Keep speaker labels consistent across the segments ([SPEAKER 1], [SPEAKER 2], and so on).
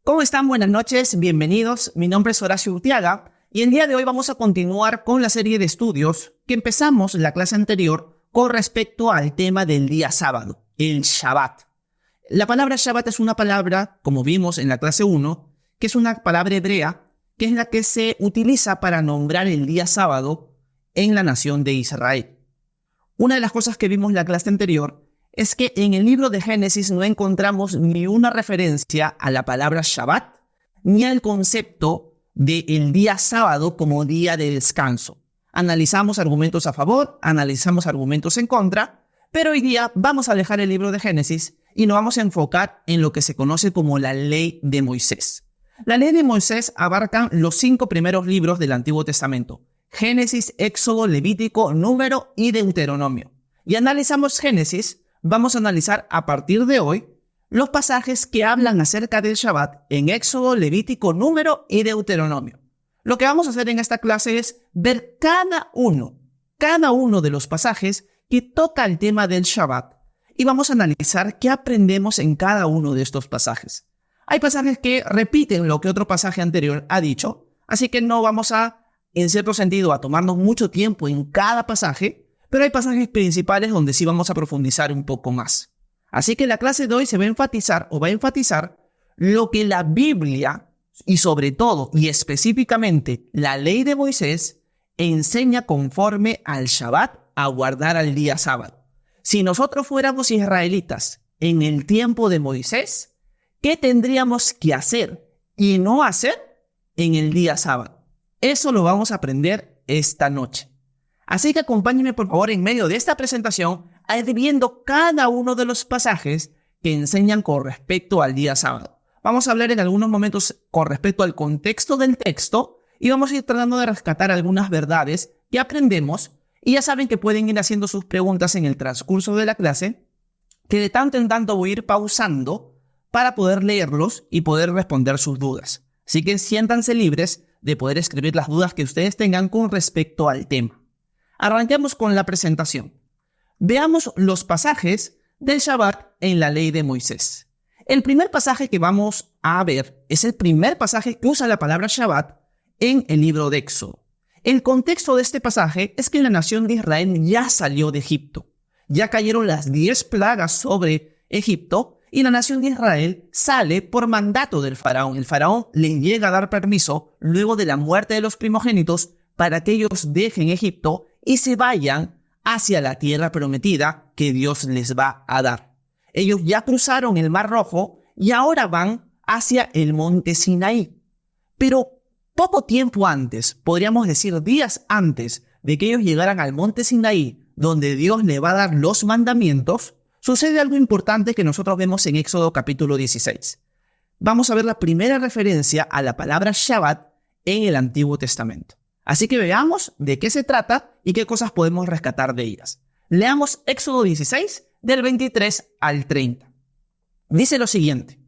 [SPEAKER 1] ¿Cómo están? Buenas noches, bienvenidos. Mi nombre es Horacio Urtiaga y el día de hoy vamos a continuar con la serie de estudios que empezamos en la clase anterior con respecto al tema del día sábado, el Shabbat. La palabra Shabbat es una palabra, como vimos en la clase 1, que es una palabra hebrea, que es la que se utiliza para nombrar el día sábado en la nación de Israel. Una de las cosas que vimos en la clase anterior es que en el libro de Génesis no encontramos ni una referencia a la palabra Shabbat, ni al concepto del día sábado como día de descanso. Analizamos argumentos a favor, analizamos argumentos en contra, pero hoy día vamos a dejar el libro de Génesis y nos vamos a enfocar en lo que se conoce como la ley de Moisés. La ley de Moisés abarca los 5 primeros libros del Antiguo Testamento: Génesis, Éxodo, Levítico, Número y Deuteronomio. Y analizamos Génesis. Vamos a analizar a partir de hoy los pasajes que hablan acerca del Shabbat en Éxodo, Levítico, Número y Deuteronomio. Lo que vamos a hacer en esta clase es ver cada uno de los pasajes que toca el tema del Shabbat y vamos a analizar qué aprendemos en cada uno de estos pasajes. Hay pasajes que repiten lo que otro pasaje anterior ha dicho, así que no vamos a, en cierto sentido, a tomarnos mucho tiempo en cada pasaje, pero hay pasajes principales donde sí vamos a profundizar un poco más. Así que la clase de hoy se va a enfatizar lo que la Biblia y sobre todo y específicamente la ley de Moisés enseña conforme al Shabbat, a guardar al día sábado. Si nosotros fuéramos israelitas en el tiempo de Moisés, ¿qué tendríamos que hacer y no hacer en el día sábado? Eso lo vamos a aprender esta noche. Así que acompáñenme por favor en medio de esta presentación a ir viendo cada uno de los pasajes que enseñan con respecto al día sábado. Vamos a hablar en algunos momentos con respecto al contexto del texto y vamos a ir tratando de rescatar algunas verdades que aprendemos y ya saben que pueden ir haciendo sus preguntas en el transcurso de la clase, que de tanto en tanto voy a ir pausando para poder leerlos y poder responder sus dudas. Así que siéntanse libres de poder escribir las dudas que ustedes tengan con respecto al tema. Arranquemos con la presentación. Veamos los pasajes del Shabbat en la ley de Moisés. El primer pasaje que vamos a ver es el primer pasaje que usa la palabra Shabbat en el libro de Éxodo. El contexto de este pasaje es que la nación de Israel ya salió de Egipto. Ya cayeron las 10 plagas sobre Egipto y la nación de Israel sale por mandato del faraón. El faraón le llega a dar permiso luego de la muerte de los primogénitos para que ellos dejen Egipto y se vayan hacia la tierra prometida que Dios les va a dar. Ellos ya cruzaron el Mar Rojo y ahora van hacia el monte Sinaí. Pero poco tiempo antes, podríamos decir días antes de que ellos llegaran al monte Sinaí, donde Dios les va a dar los mandamientos, sucede algo importante que nosotros vemos en Éxodo capítulo 16. Vamos a ver la primera referencia a la palabra Shabbat en el Antiguo Testamento. Así que veamos de qué se trata y qué cosas podemos rescatar de ellas. Leamos Éxodo 16, del 23 al 30. Dice lo siguiente: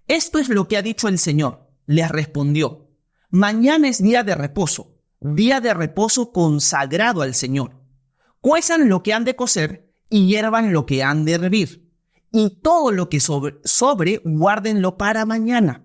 [SPEAKER 1] Esto es lo que ha dicho el Señor. Les respondió: Mañana es día de reposo consagrado al Señor. Cuezan lo que han de cocer y hiervan lo que han de hervir. Y todo lo que sobre guárdenlo para mañana.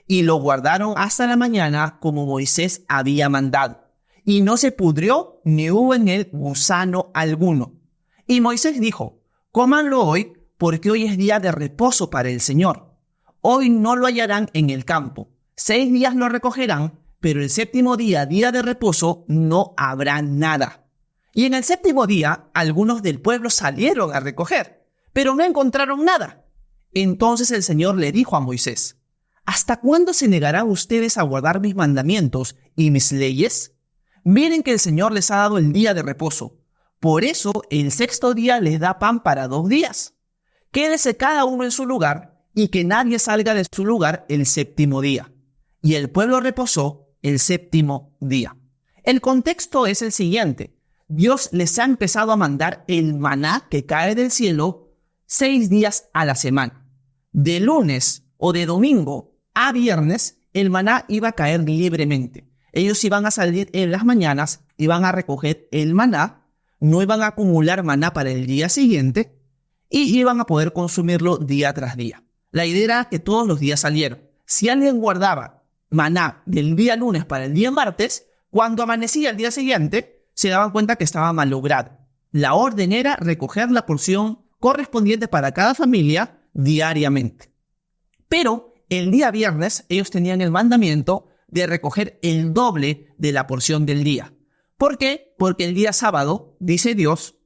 [SPEAKER 1] Y lo guardaron hasta la mañana como Moisés había mandado. Y no se pudrió ni hubo en él gusano alguno. Y Moisés dijo: Cómanlo hoy, porque hoy es día de reposo para el Señor. Hoy no lo hallarán en el campo. 6 días lo recogerán, pero el 7º día, día de reposo, no habrá nada. Y en el 7º día, algunos del pueblo salieron a recoger, pero no encontraron nada. Entonces el Señor le dijo a Moisés: ¿Hasta cuándo se negarán ustedes a guardar mis mandamientos y mis leyes? Miren que el Señor les ha dado el día de reposo. Por eso el 6º día les da pan para 2 días. Quédese cada uno en su lugar y que nadie salga de su lugar el 7º día. Y el pueblo reposó el 7º día. El contexto es el siguiente: Dios les ha empezado a mandar el maná que cae del cielo 6 días a la semana. De lunes o de domingo a viernes, el maná iba a caer libremente. Ellos iban a salir en las mañanas, iban a recoger el maná, no iban a acumular maná para el día siguiente y iban a poder consumirlo día tras día. La idea era que todos los días salieron. si alguien guardaba maná del día lunes para el día martes, cuando amanecía el día siguiente, se daban cuenta que estaba malogrado. La orden era recoger la porción correspondiente para cada familia diariamente. Pero el día viernes ellos tenían el mandamiento de recoger el doble de la porción del día. ¿Por qué? Porque el día sábado, dice Dios,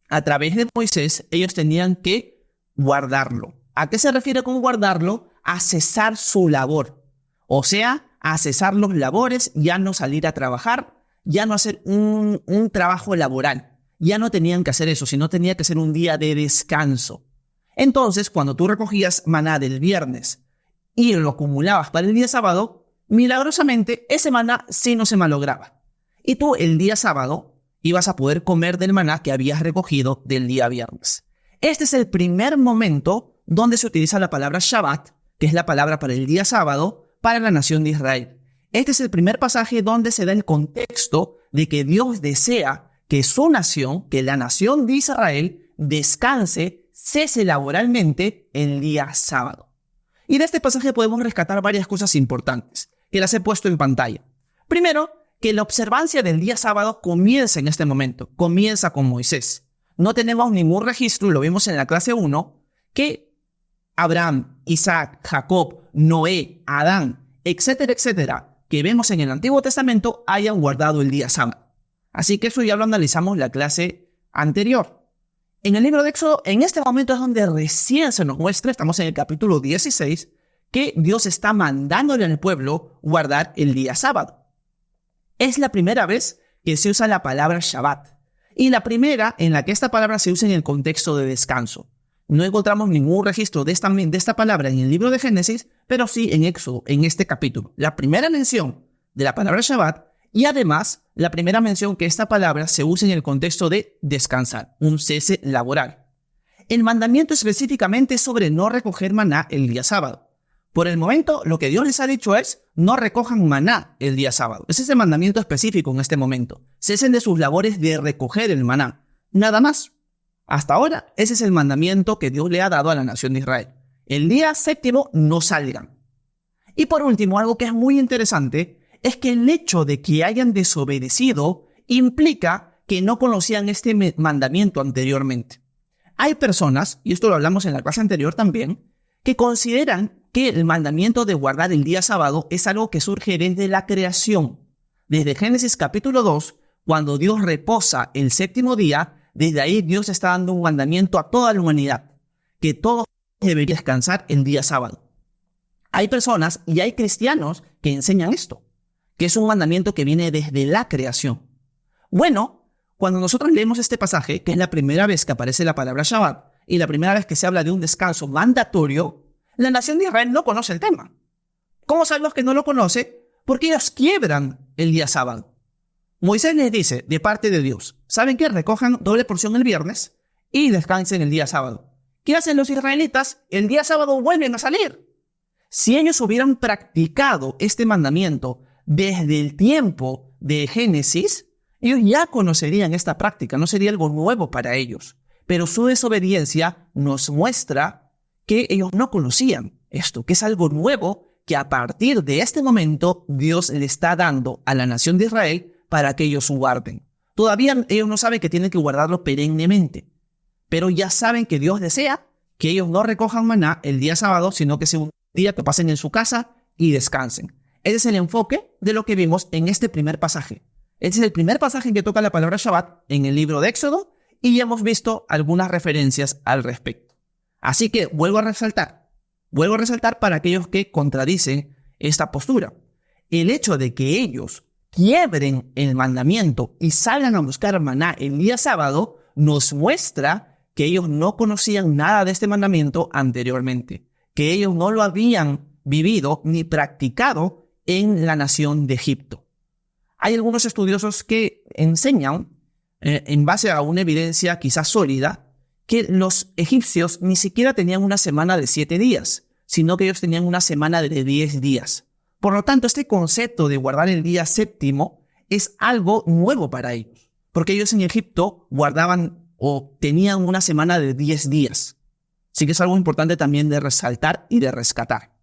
[SPEAKER 1] a través de Moisés, ellos tenían que guardarlo. ¿A qué se refiere con guardarlo? A cesar su labor. O sea, a cesar los labores, ya no salir a trabajar, ya no hacer un trabajo laboral. Ya no tenían que hacer eso, sino tenía que ser un día de descanso. Entonces, cuando tú recogías maná del viernes y lo acumulabas para el día sábado, milagrosamente ese maná sí no se malograba. Y tú el día sábado ibas a poder comer del maná que habías recogido del día viernes. Este es el primer momento donde se utiliza la palabra Shabbat, que es la palabra para el día sábado, para la nación de Israel. Este es el primer pasaje donde se da el contexto de que Dios desea que su nación, que la nación de Israel, descanse, cese laboralmente el día sábado. Y de este pasaje podemos rescatar varias cosas importantes, que las he puesto en pantalla. Primero, que la observancia del día sábado comienza en este momento, comienza con Moisés. No tenemos ningún registro, y lo vimos en la clase 1, que Abraham, Isaac, Jacob, Noé, Adán, etcétera, etcétera, que vemos en el Antiguo Testamento hayan guardado el día sábado. Así que eso ya lo analizamos en la clase anterior. En el libro de Éxodo, en este momento es donde recién se nos muestra, estamos en el capítulo 16, que Dios está mandándole al pueblo guardar el día sábado. Es la primera vez que se usa la palabra Shabbat, y la primera en la que esta palabra se usa en el contexto de descanso. No encontramos ningún registro de esta palabra en el libro de Génesis, pero sí en Éxodo, en este capítulo. La primera mención de la palabra Shabbat y además la primera mención que esta palabra se usa en el contexto de descansar, un cese laboral. El mandamiento específicamente es sobre no recoger maná el día sábado. Por el momento, lo que Dios les ha dicho es no recojan maná el día sábado. Ese es el mandamiento específico en este momento. Cesen de sus labores de recoger el maná. Nada más. Hasta ahora, ese es el mandamiento que Dios le ha dado a la nación de Israel. El día séptimo no salgan. Y por último, algo que es muy interesante es que el hecho de que hayan desobedecido implica que no conocían este mandamiento anteriormente. Hay personas, y esto lo hablamos en la clase anterior también, que consideran que el mandamiento de guardar el día sábado es algo que surge desde la creación. Desde Génesis capítulo 2, cuando Dios reposa el séptimo día, desde ahí Dios está dando un mandamiento a toda la humanidad, que todos deberían descansar el día sábado. Hay personas y hay cristianos que enseñan esto, que es un mandamiento que viene desde la creación. Bueno, cuando nosotros leemos este pasaje, que es la primera vez que aparece la palabra Shabbat, y la primera vez que se habla de un descanso mandatorio, la nación de Israel no conoce el tema. ¿Cómo sabemos que no lo conoce? Porque ellos quiebran el día sábado. Moisés les dice, de parte de Dios, ¿saben qué? Recojan doble porción el viernes y descansen el día sábado. ¿Qué hacen los israelitas? El día sábado vuelven a salir. Si ellos hubieran practicado este mandamiento desde el tiempo de Génesis, ellos ya conocerían esta práctica, no sería algo nuevo para ellos. Pero su desobediencia nos muestra que ellos no conocían esto, que es algo nuevo que a partir de este momento Dios le está dando a la nación de Israel para que ellos guarden. Todavía ellos no saben que tienen que guardarlo perennemente, pero ya saben que Dios desea que ellos no recojan maná el día sábado, sino que sea un día que pasen en su casa y descansen. Ese es el enfoque de lo que vimos en este primer pasaje. Este es el primer pasaje en que toca la palabra Shabbat en el libro de Éxodo y ya hemos visto algunas referencias al respecto. Así que vuelvo a resaltar para aquellos que contradicen esta postura. El hecho de que ellos quiebren el mandamiento y salgan a buscar maná el día sábado nos muestra que ellos no conocían nada de este mandamiento anteriormente, que ellos no lo habían vivido ni practicado en la nación de Egipto. Hay algunos estudiosos que enseñan, en base a una evidencia quizás sólida, que los egipcios ni siquiera tenían una semana de 7 días, sino que ellos tenían una semana de 10 días. Por lo tanto, este concepto de guardar el día séptimo es algo nuevo para ellos, porque ellos en Egipto guardaban o tenían una semana de 10 días. Así que es algo importante también de resaltar y de rescatar.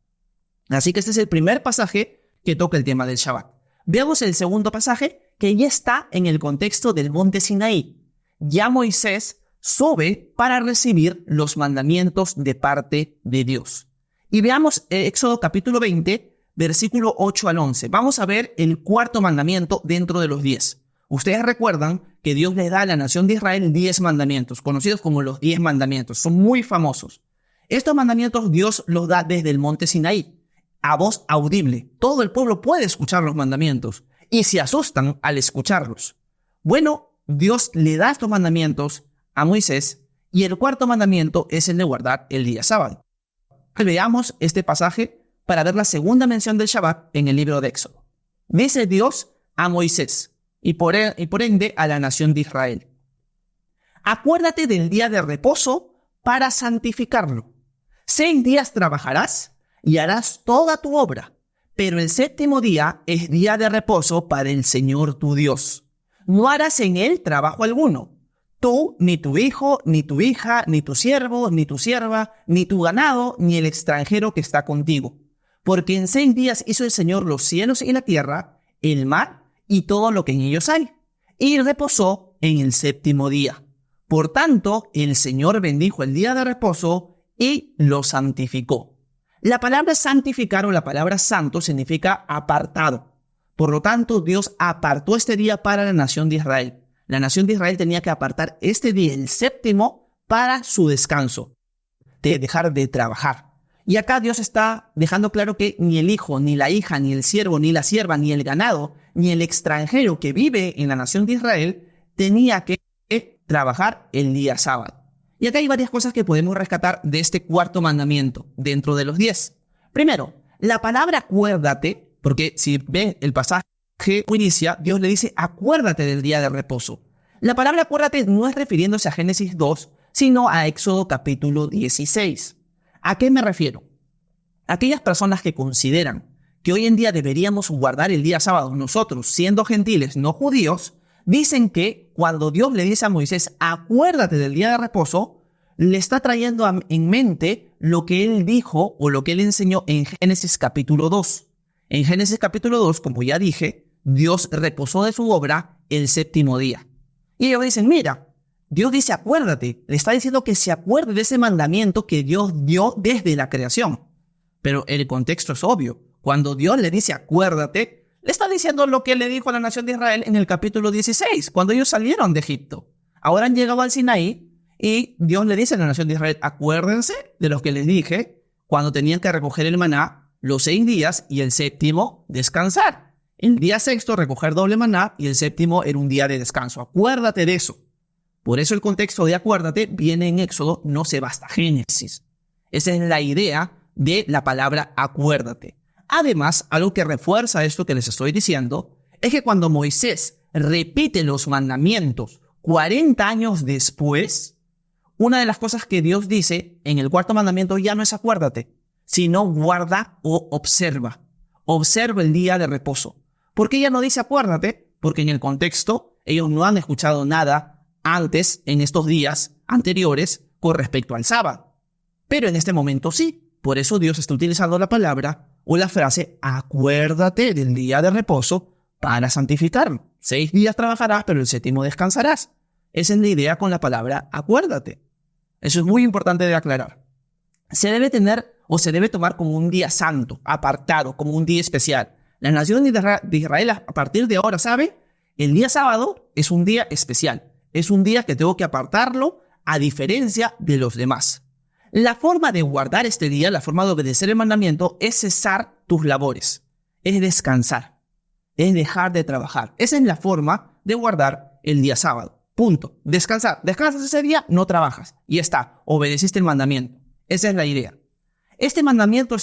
[SPEAKER 1] Así que este es el primer pasaje que toca el tema del Shabbat. Veamos el segundo pasaje que ya está en el contexto del monte Sinaí. Ya Moisés sube para recibir los mandamientos de parte de Dios. Y veamos Éxodo capítulo 20, versículo 8 al 11. Vamos a ver el cuarto mandamiento dentro de los 10. Ustedes recuerdan que Dios le da a la nación de Israel 10 mandamientos, conocidos como los 10 mandamientos. Son muy famosos. Estos mandamientos Dios los da desde el monte Sinaí, a voz audible. Todo el pueblo puede escuchar los mandamientos y se asustan al escucharlos. Bueno, Dios le da estos mandamientos a Moisés y el cuarto mandamiento es el de guardar el día sábado. Veamos este pasaje para ver la segunda mención del Shabbat en el libro de Éxodo. Dice Dios a Moisés y por ende a la nación de Israel: acuérdate del día de reposo para santificarlo. 6 días trabajarás y harás toda tu obra, pero el séptimo día es día de reposo para el Señor tu Dios. No harás en él trabajo alguno. Tú, ni tu hijo, ni tu hija, ni tu siervo, ni tu sierva, ni tu ganado, ni el extranjero que está contigo. Porque en 6 días hizo el Señor los cielos y la tierra, el mar y todo lo que en ellos hay, y reposó en el séptimo día. Por tanto, el Señor bendijo el día de reposo y lo santificó. La palabra santificar o la palabra santo significa apartado. Por lo tanto, Dios apartó este día para la nación de Israel. La nación de Israel tenía que apartar este día, el séptimo, para su descanso, de dejar de trabajar. Y acá Dios está dejando claro que ni el hijo, ni la hija, ni el siervo, ni la sierva, ni el ganado, ni el extranjero que vive en la nación de Israel tenía que trabajar el día sábado. Y acá hay varias cosas que podemos rescatar de este cuarto mandamiento dentro de los 10. Primero, la palabra acuérdate, porque si ven el pasaje que inicia, Dios le dice acuérdate del día de reposo. La palabra acuérdate no es refiriéndose a Génesis 2, sino a Éxodo capítulo 16. ¿A qué me refiero? Aquellas personas que consideran que hoy en día deberíamos guardar el día sábado, nosotros, siendo gentiles, no judíos, dicen que cuando Dios le dice a Moisés, acuérdate del día de reposo, le está trayendo en mente lo que él dijo o lo que él enseñó en Génesis capítulo 2. En Génesis capítulo 2, como ya dije, Dios reposó de su obra el séptimo día. Y ellos dicen, mira, Dios dice acuérdate, le está diciendo que se acuerde de ese mandamiento que Dios dio desde la creación. Pero el contexto es obvio. Cuando Dios le dice acuérdate, le está diciendo lo que le dijo a la nación de Israel en el capítulo 16, cuando ellos salieron de Egipto. Ahora han llegado al Sinaí y Dios le dice a la nación de Israel, acuérdense de lo que les dije cuando tenían que recoger el maná los 6 días y el séptimo descansar. El día sexto recoger doble maná y el séptimo era un día de descanso. Acuérdate de eso. Por eso el contexto de acuérdate viene en Éxodo, no se va hasta Génesis. Esa es la idea de la palabra acuérdate. Además, algo que refuerza esto que les estoy diciendo es que cuando Moisés repite los mandamientos 40 años después, una de las cosas que Dios dice en el cuarto mandamiento ya no es acuérdate, sino guarda o observa. Observa el día de reposo. ¿Por qué ya no dice acuérdate? Porque en el contexto ellos no han escuchado nada antes, en estos días anteriores, con respecto al sábado. Pero en este momento sí. Por eso Dios está utilizando la palabra o la frase acuérdate del día de reposo para santificarlo. 6 días trabajarás, pero el séptimo descansarás. Esa es la idea con la palabra acuérdate. Eso es muy importante de aclarar. Se debe tener o se debe tomar como un día santo, apartado, como un día especial. La nación de Israel a partir de ahora sabe, el día sábado es un día especial. Es un día que tengo que apartarlo a diferencia de los demás. La forma de guardar este día, la forma de obedecer el mandamiento, es cesar tus labores, es descansar, es dejar de trabajar. Esa es la forma de guardar el día sábado. Punto. Descansar. Descansas ese día, no trabajas. Y está, obedeciste el mandamiento. Esa es la idea. Este mandamiento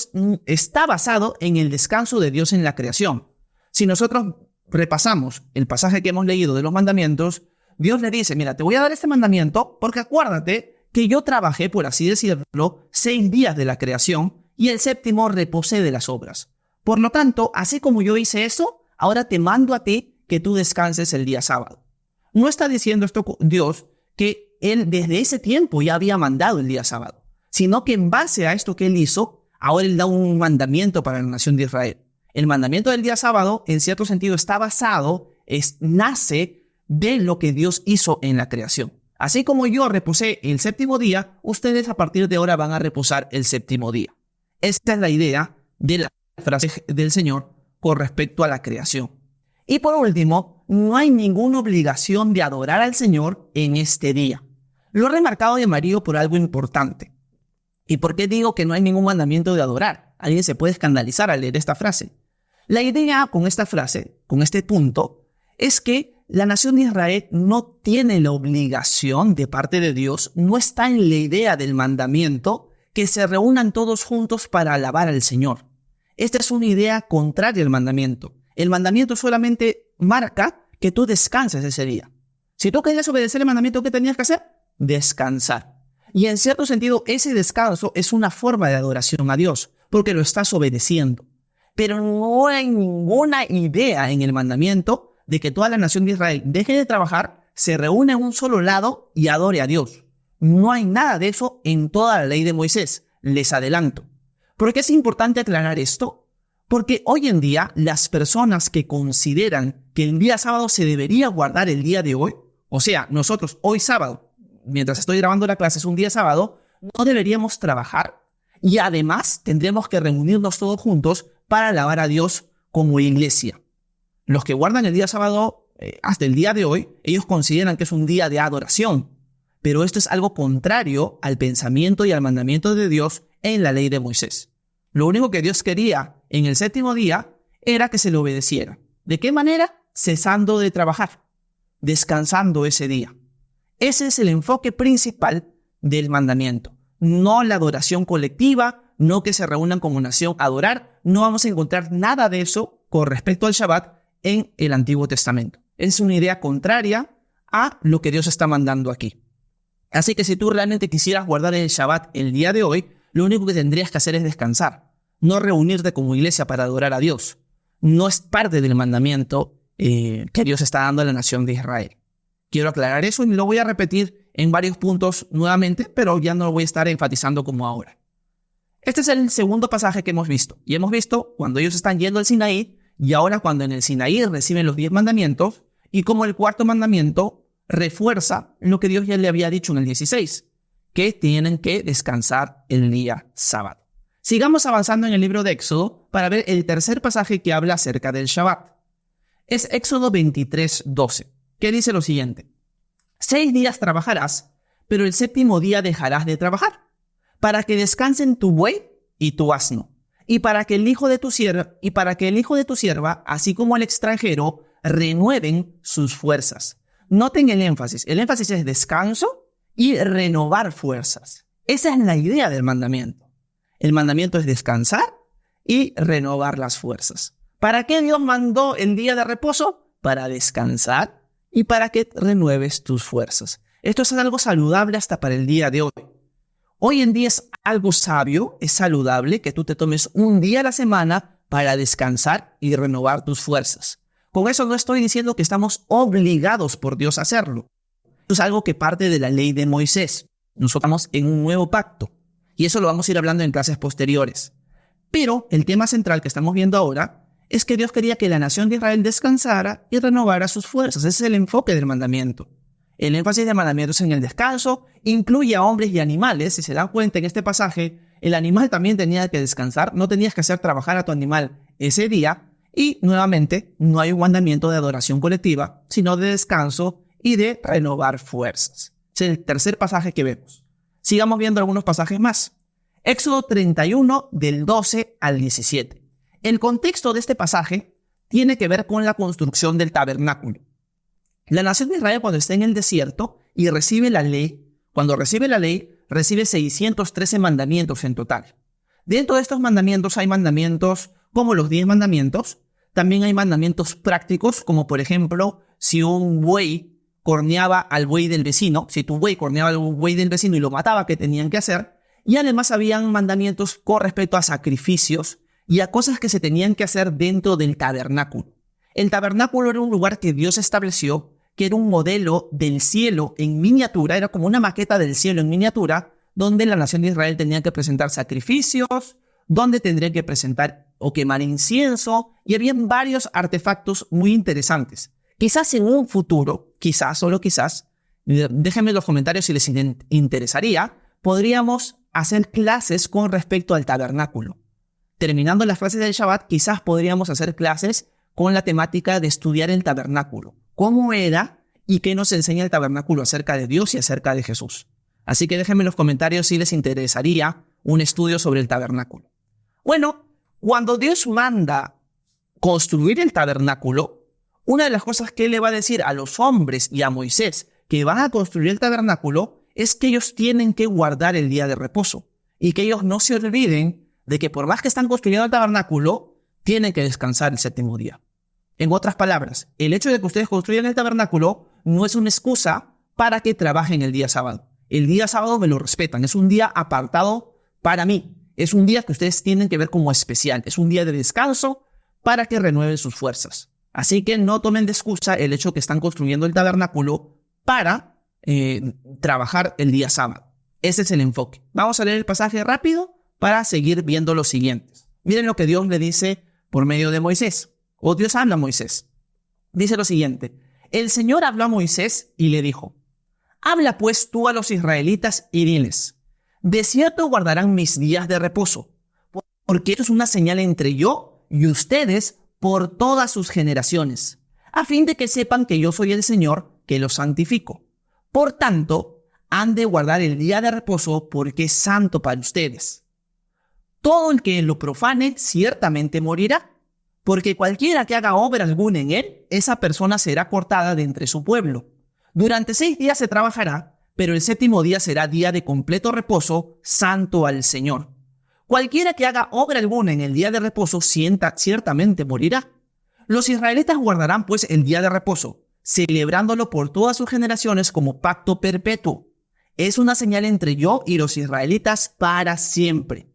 [SPEAKER 1] está basado en el descanso de Dios en la creación. Si nosotros repasamos el pasaje que hemos leído de los mandamientos, Dios le dice, mira, te voy a dar este mandamiento porque acuérdate que yo trabajé, por así decirlo, 6 días de la creación y el séptimo reposé de las obras. Por lo tanto, así como yo hice eso, ahora te mando a ti que tú descanses el día sábado. No está diciendo esto Dios que Él desde ese tiempo ya había mandado el día sábado, sino que en base a esto que Él hizo, Ahora Él da un mandamiento para la nación de Israel. El mandamiento del día sábado, en cierto sentido, está basado, nace de lo que Dios hizo en la creación. Así como yo reposé el séptimo día, ustedes a partir de ahora van a reposar el séptimo día. Esta es la idea de la frase del Señor con respecto a la creación. Y por último, no hay ninguna obligación de adorar al Señor en este día. Lo he remarcado de amarillo por algo importante. ¿Y por qué digo que no hay ningún mandamiento de adorar? Alguien se puede escandalizar al leer esta frase. La idea con esta frase, con este punto, es que la nación de Israel no tiene la obligación de parte de Dios, no está en la idea del mandamiento que se reúnan todos juntos para alabar al Señor. Esta es una idea contraria al mandamiento. El mandamiento solamente marca que tú descanses ese día. Si tú querías obedecer el mandamiento, ¿qué tenías que hacer? Descansar. Y en cierto sentido, ese descanso es una forma de adoración a Dios, porque lo estás obedeciendo. Pero no hay ninguna idea en el mandamiento de que toda la nación de Israel deje de trabajar, se reúne en un solo lado y adore a Dios. No hay nada de eso en toda la ley de Moisés. Les adelanto. ¿Por qué es importante aclarar esto? Porque hoy en día las personas que consideran que el día sábado se debería guardar el día de hoy, o sea, nosotros hoy sábado, mientras estoy grabando la clase es un día sábado, no deberíamos trabajar y además tendremos que reunirnos todos juntos para alabar a Dios como iglesia. Los que guardan el día sábado hasta el día de hoy, ellos consideran que es un día de adoración. Pero esto es algo contrario al pensamiento y al mandamiento de Dios en la ley de Moisés. Lo único que Dios quería en el séptimo día era que se le obedeciera. ¿De qué manera? Cesando de trabajar, descansando ese día. Ese es el enfoque principal del mandamiento. No la adoración colectiva, no que se reúnan como nación a adorar. No vamos a encontrar nada de eso con respecto al Shabbat en el Antiguo Testamento. Es una idea contraria a lo que Dios está mandando aquí. Así que si tú realmente quisieras guardar el Shabbat el día de hoy, lo único que tendrías que hacer es descansar, no reunirte como iglesia para adorar a Dios. No es parte del mandamiento que Dios está dando a la nación de Israel. Quiero aclarar eso y lo voy a repetir en varios puntos nuevamente, pero ya no lo voy a estar enfatizando como ahora. Este es el segundo pasaje que hemos visto. Y hemos visto cuando ellos están yendo al Sinaí y ahora cuando en el Sinaí reciben los 10 mandamientos y como el cuarto mandamiento refuerza lo que Dios ya le había dicho en el 16, que tienen que descansar el día sábado. Sigamos avanzando en el libro de Éxodo para ver el tercer pasaje que habla acerca del Shabbat. Es Éxodo 23:12, que dice lo siguiente: 6 días trabajarás, pero el séptimo día dejarás de trabajar, para que descansen tu buey y tu asno, y para que el hijo de tu sierva, así como el extranjero, renueven sus fuerzas. Noten el énfasis es descanso y renovar fuerzas. Esa es la idea del mandamiento. El mandamiento es descansar y renovar las fuerzas. ¿Para qué Dios mandó el día de reposo? Para descansar y para que renueves tus fuerzas. Esto es algo saludable hasta para el día de hoy. Hoy en día es algo sabio, es saludable que tú te tomes un día a la semana para descansar y renovar tus fuerzas. Con eso no estoy diciendo que estamos obligados por Dios a hacerlo. Esto es algo que parte de la ley de Moisés. Nosotros estamos en un nuevo pacto. Y eso lo vamos a ir hablando en clases posteriores. Pero el tema central que estamos viendo ahora es que Dios quería que la nación de Israel descansara y renovara sus fuerzas. Ese es el enfoque del mandamiento. El énfasis del mandamiento es en el descanso, incluye a hombres y animales. Si se dan cuenta en este pasaje, el animal también tenía que descansar, no tenías que hacer trabajar a tu animal ese día. Y nuevamente, no hay un mandamiento de adoración colectiva, sino de descanso y de renovar fuerzas. Es el tercer pasaje que vemos. Sigamos viendo algunos pasajes más. Éxodo 31, del 12 al 17. El contexto de este pasaje tiene que ver con la construcción del tabernáculo. La nación de Israel, cuando está en el desierto y recibe la ley, recibe 613 mandamientos en total. Dentro de estos mandamientos hay mandamientos como los 10 mandamientos. También hay mandamientos prácticos, como por ejemplo, si un buey corneaba al buey del vecino, si tu buey corneaba al buey del vecino y lo mataba, ¿qué tenían que hacer? Y además habían mandamientos con respecto a sacrificios y a cosas que se tenían que hacer dentro del tabernáculo. El tabernáculo era un lugar que Dios estableció, que era un modelo del cielo en miniatura, era como una maqueta del cielo en miniatura, donde la nación de Israel tenía que presentar sacrificios, donde tendrían que presentar o quemar incienso, y habían varios artefactos muy interesantes. Quizás en un futuro, quizás, solo quizás, déjenme en los comentarios si les interesaría, podríamos hacer clases con respecto al tabernáculo. Terminando las clases del Shabbat, quizás podríamos hacer clases con la temática de estudiar el tabernáculo. ¿Cómo era y qué nos enseña el tabernáculo acerca de Dios y acerca de Jesús? Así que déjenme en los comentarios si les interesaría un estudio sobre el tabernáculo. Bueno, cuando Dios manda construir el tabernáculo, una de las cosas que Él le va a decir a los hombres y a Moisés que van a construir el tabernáculo es que ellos tienen que guardar el día de reposo y que ellos no se olviden de que por más que están construyendo el tabernáculo, tienen que descansar el séptimo día. En otras palabras, el hecho de que ustedes construyan el tabernáculo no es una excusa para que trabajen el día sábado. El día sábado me lo respetan, es un día apartado para mí. Es un día que ustedes tienen que ver como especial. Es un día de descanso para que renueven sus fuerzas. Así que no tomen de excusa el hecho que están construyendo el tabernáculo para trabajar el día sábado. Ese es el enfoque. Vamos a leer el pasaje rápido para seguir viendo los siguientes. Miren lo que Dios le dice por medio de Moisés. O Dios habla a Moisés. Dice lo siguiente. El Señor habló a Moisés y le dijo: habla pues tú a los israelitas y diles: de cierto guardarán mis días de reposo, porque esto es una señal entre yo y ustedes por todas sus generaciones, a fin de que sepan que yo soy el Señor que los santifico. Por tanto, han de guardar el día de reposo porque es santo para ustedes. Todo el que lo profane ciertamente morirá, porque cualquiera que haga obra alguna en él, esa persona será cortada de entre su pueblo. Durante 6 días se trabajará, pero el séptimo día será día de completo reposo, santo al Señor. Cualquiera que haga obra alguna en el día de reposo ciertamente morirá. Los israelitas guardarán pues el día de reposo, celebrándolo por todas sus generaciones como pacto perpetuo. Es una señal entre yo y los israelitas para siempre.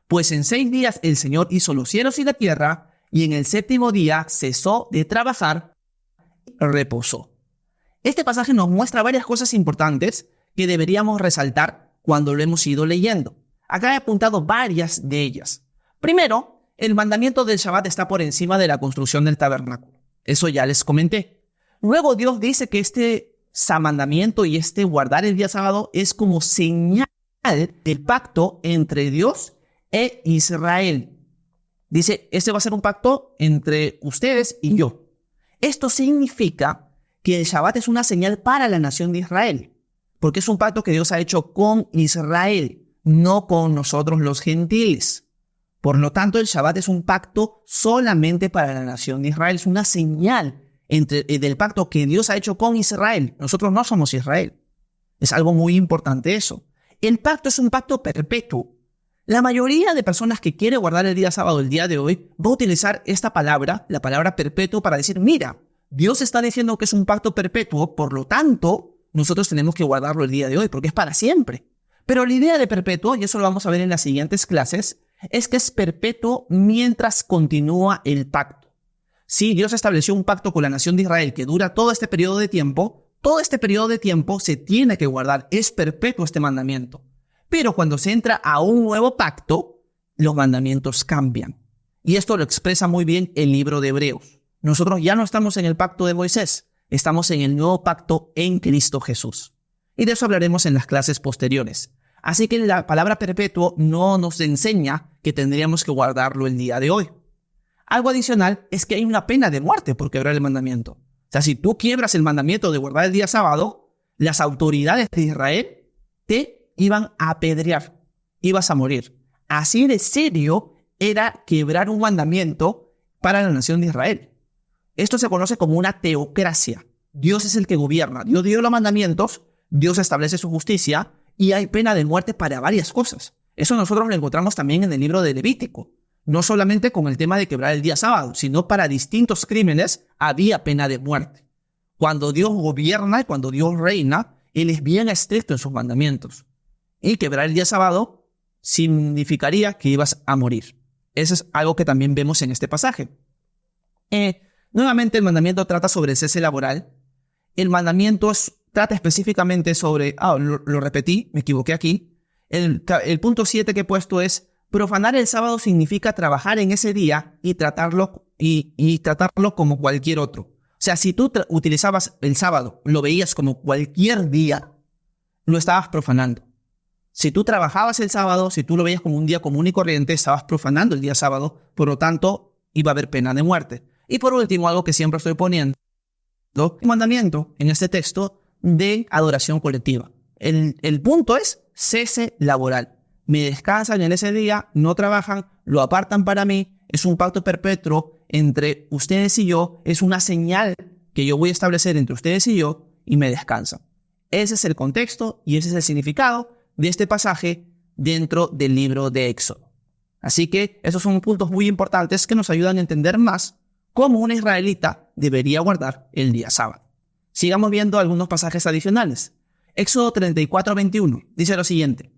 [SPEAKER 1] Pues en 6 días el Señor hizo los cielos y la tierra, y en el séptimo día cesó de trabajar, reposó. Este pasaje nos muestra varias cosas importantes que deberíamos resaltar cuando lo hemos ido leyendo. Acá he apuntado varias de ellas. Primero, el mandamiento del Shabbat está por encima de la construcción del tabernáculo. Eso ya les comenté. Luego Dios dice que este mandamiento y este guardar el día sábado es como señal del pacto entre Dios e Israel. Dice, este va a ser un pacto entre ustedes y yo. Esto significa que el Shabbat es una señal para la nación de Israel, porque es un pacto que Dios ha hecho con Israel, no con nosotros los gentiles. Por lo tanto, el Shabbat es un pacto solamente para la nación de Israel, es una señal del pacto que Dios ha hecho con Israel. Nosotros no somos Israel. Es algo muy importante eso. El pacto es un pacto perpetuo. La mayoría de personas que quiere guardar el día sábado el día de hoy va a utilizar esta palabra, la palabra perpetuo, para decir, mira, Dios está diciendo que es un pacto perpetuo, por lo tanto, nosotros tenemos que guardarlo el día de hoy, porque es para siempre. Pero la idea de perpetuo, y eso lo vamos a ver en las siguientes clases, es que es perpetuo mientras continúa el pacto. Si Dios estableció un pacto con la nación de Israel que dura todo este periodo de tiempo se tiene que guardar, es perpetuo este mandamiento. Pero cuando se entra a un nuevo pacto, los mandamientos cambian. Y esto lo expresa muy bien el libro de Hebreos. Nosotros ya no estamos en el pacto de Moisés, estamos en el nuevo pacto en Cristo Jesús. Y de eso hablaremos en las clases posteriores. Así que la palabra perpetuo no nos enseña que tendríamos que guardarlo el día de hoy. Algo adicional es que hay una pena de muerte por quebrar el mandamiento. O sea, si tú quiebras el mandamiento de guardar el día sábado, las autoridades de Israel te iban a apedrear, ibas a morir. Así de serio era quebrar un mandamiento para la nación de Israel. Esto se conoce como una teocracia. Dios es el que gobierna. Dios dio los mandamientos, Dios establece su justicia y hay pena de muerte para varias cosas. Eso nosotros lo encontramos también en el libro de Levítico. No solamente con el tema de quebrar el día sábado, sino para distintos crímenes había pena de muerte. Cuando Dios gobierna y cuando Dios reina, Él es bien estricto en sus mandamientos. Y quebrar el día sábado significaría que ibas a morir. Eso es algo que también vemos en este pasaje. Nuevamente el mandamiento trata sobre el cese laboral. El mandamiento trata específicamente sobre... lo repetí, me equivoqué aquí. El punto 7 que he puesto es Profanar el sábado significa trabajar en ese día y tratarlo como cualquier otro. O sea, si tú utilizabas el sábado, lo veías como cualquier día, lo estabas profanando. Si tú trabajabas el sábado, si tú lo veías como un día común y corriente, estabas profanando el día sábado, por lo tanto, iba a haber pena de muerte. Y por último, algo que siempre estoy poniendo, el mandamiento en este texto de adoración colectiva. El punto es cese laboral. Me descansan en ese día, no trabajan, lo apartan para mí, es un pacto perpetuo entre ustedes y yo, es una señal que yo voy a establecer entre ustedes y yo, y me descansan. Ese es el contexto y ese es el significado de este pasaje dentro del libro de Éxodo. Así que esos son puntos muy importantes que nos ayudan a entender más cómo un israelita debería guardar el día sábado. Sigamos viendo algunos pasajes adicionales. Éxodo 34:21 dice lo siguiente: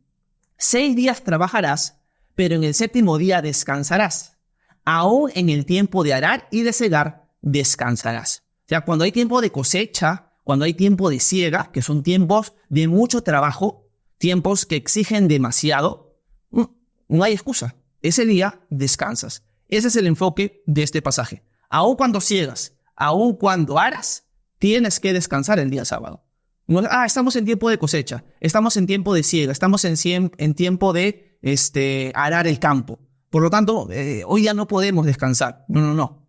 [SPEAKER 1] 6 días trabajarás, pero en el 7º día descansarás. Aún en el tiempo de arar y de segar, descansarás. O sea, cuando hay tiempo de cosecha, cuando hay tiempo de siega, que son tiempos de mucho trabajo, tiempos que exigen demasiado, no hay excusa. Ese día descansas. Ese es el enfoque de este pasaje. Aún cuando siegas, aún cuando aras, tienes que descansar el día sábado. No, estamos en tiempo de cosecha, estamos en tiempo de siega, estamos en tiempo de arar el campo. Por lo tanto, hoy ya no podemos descansar. No.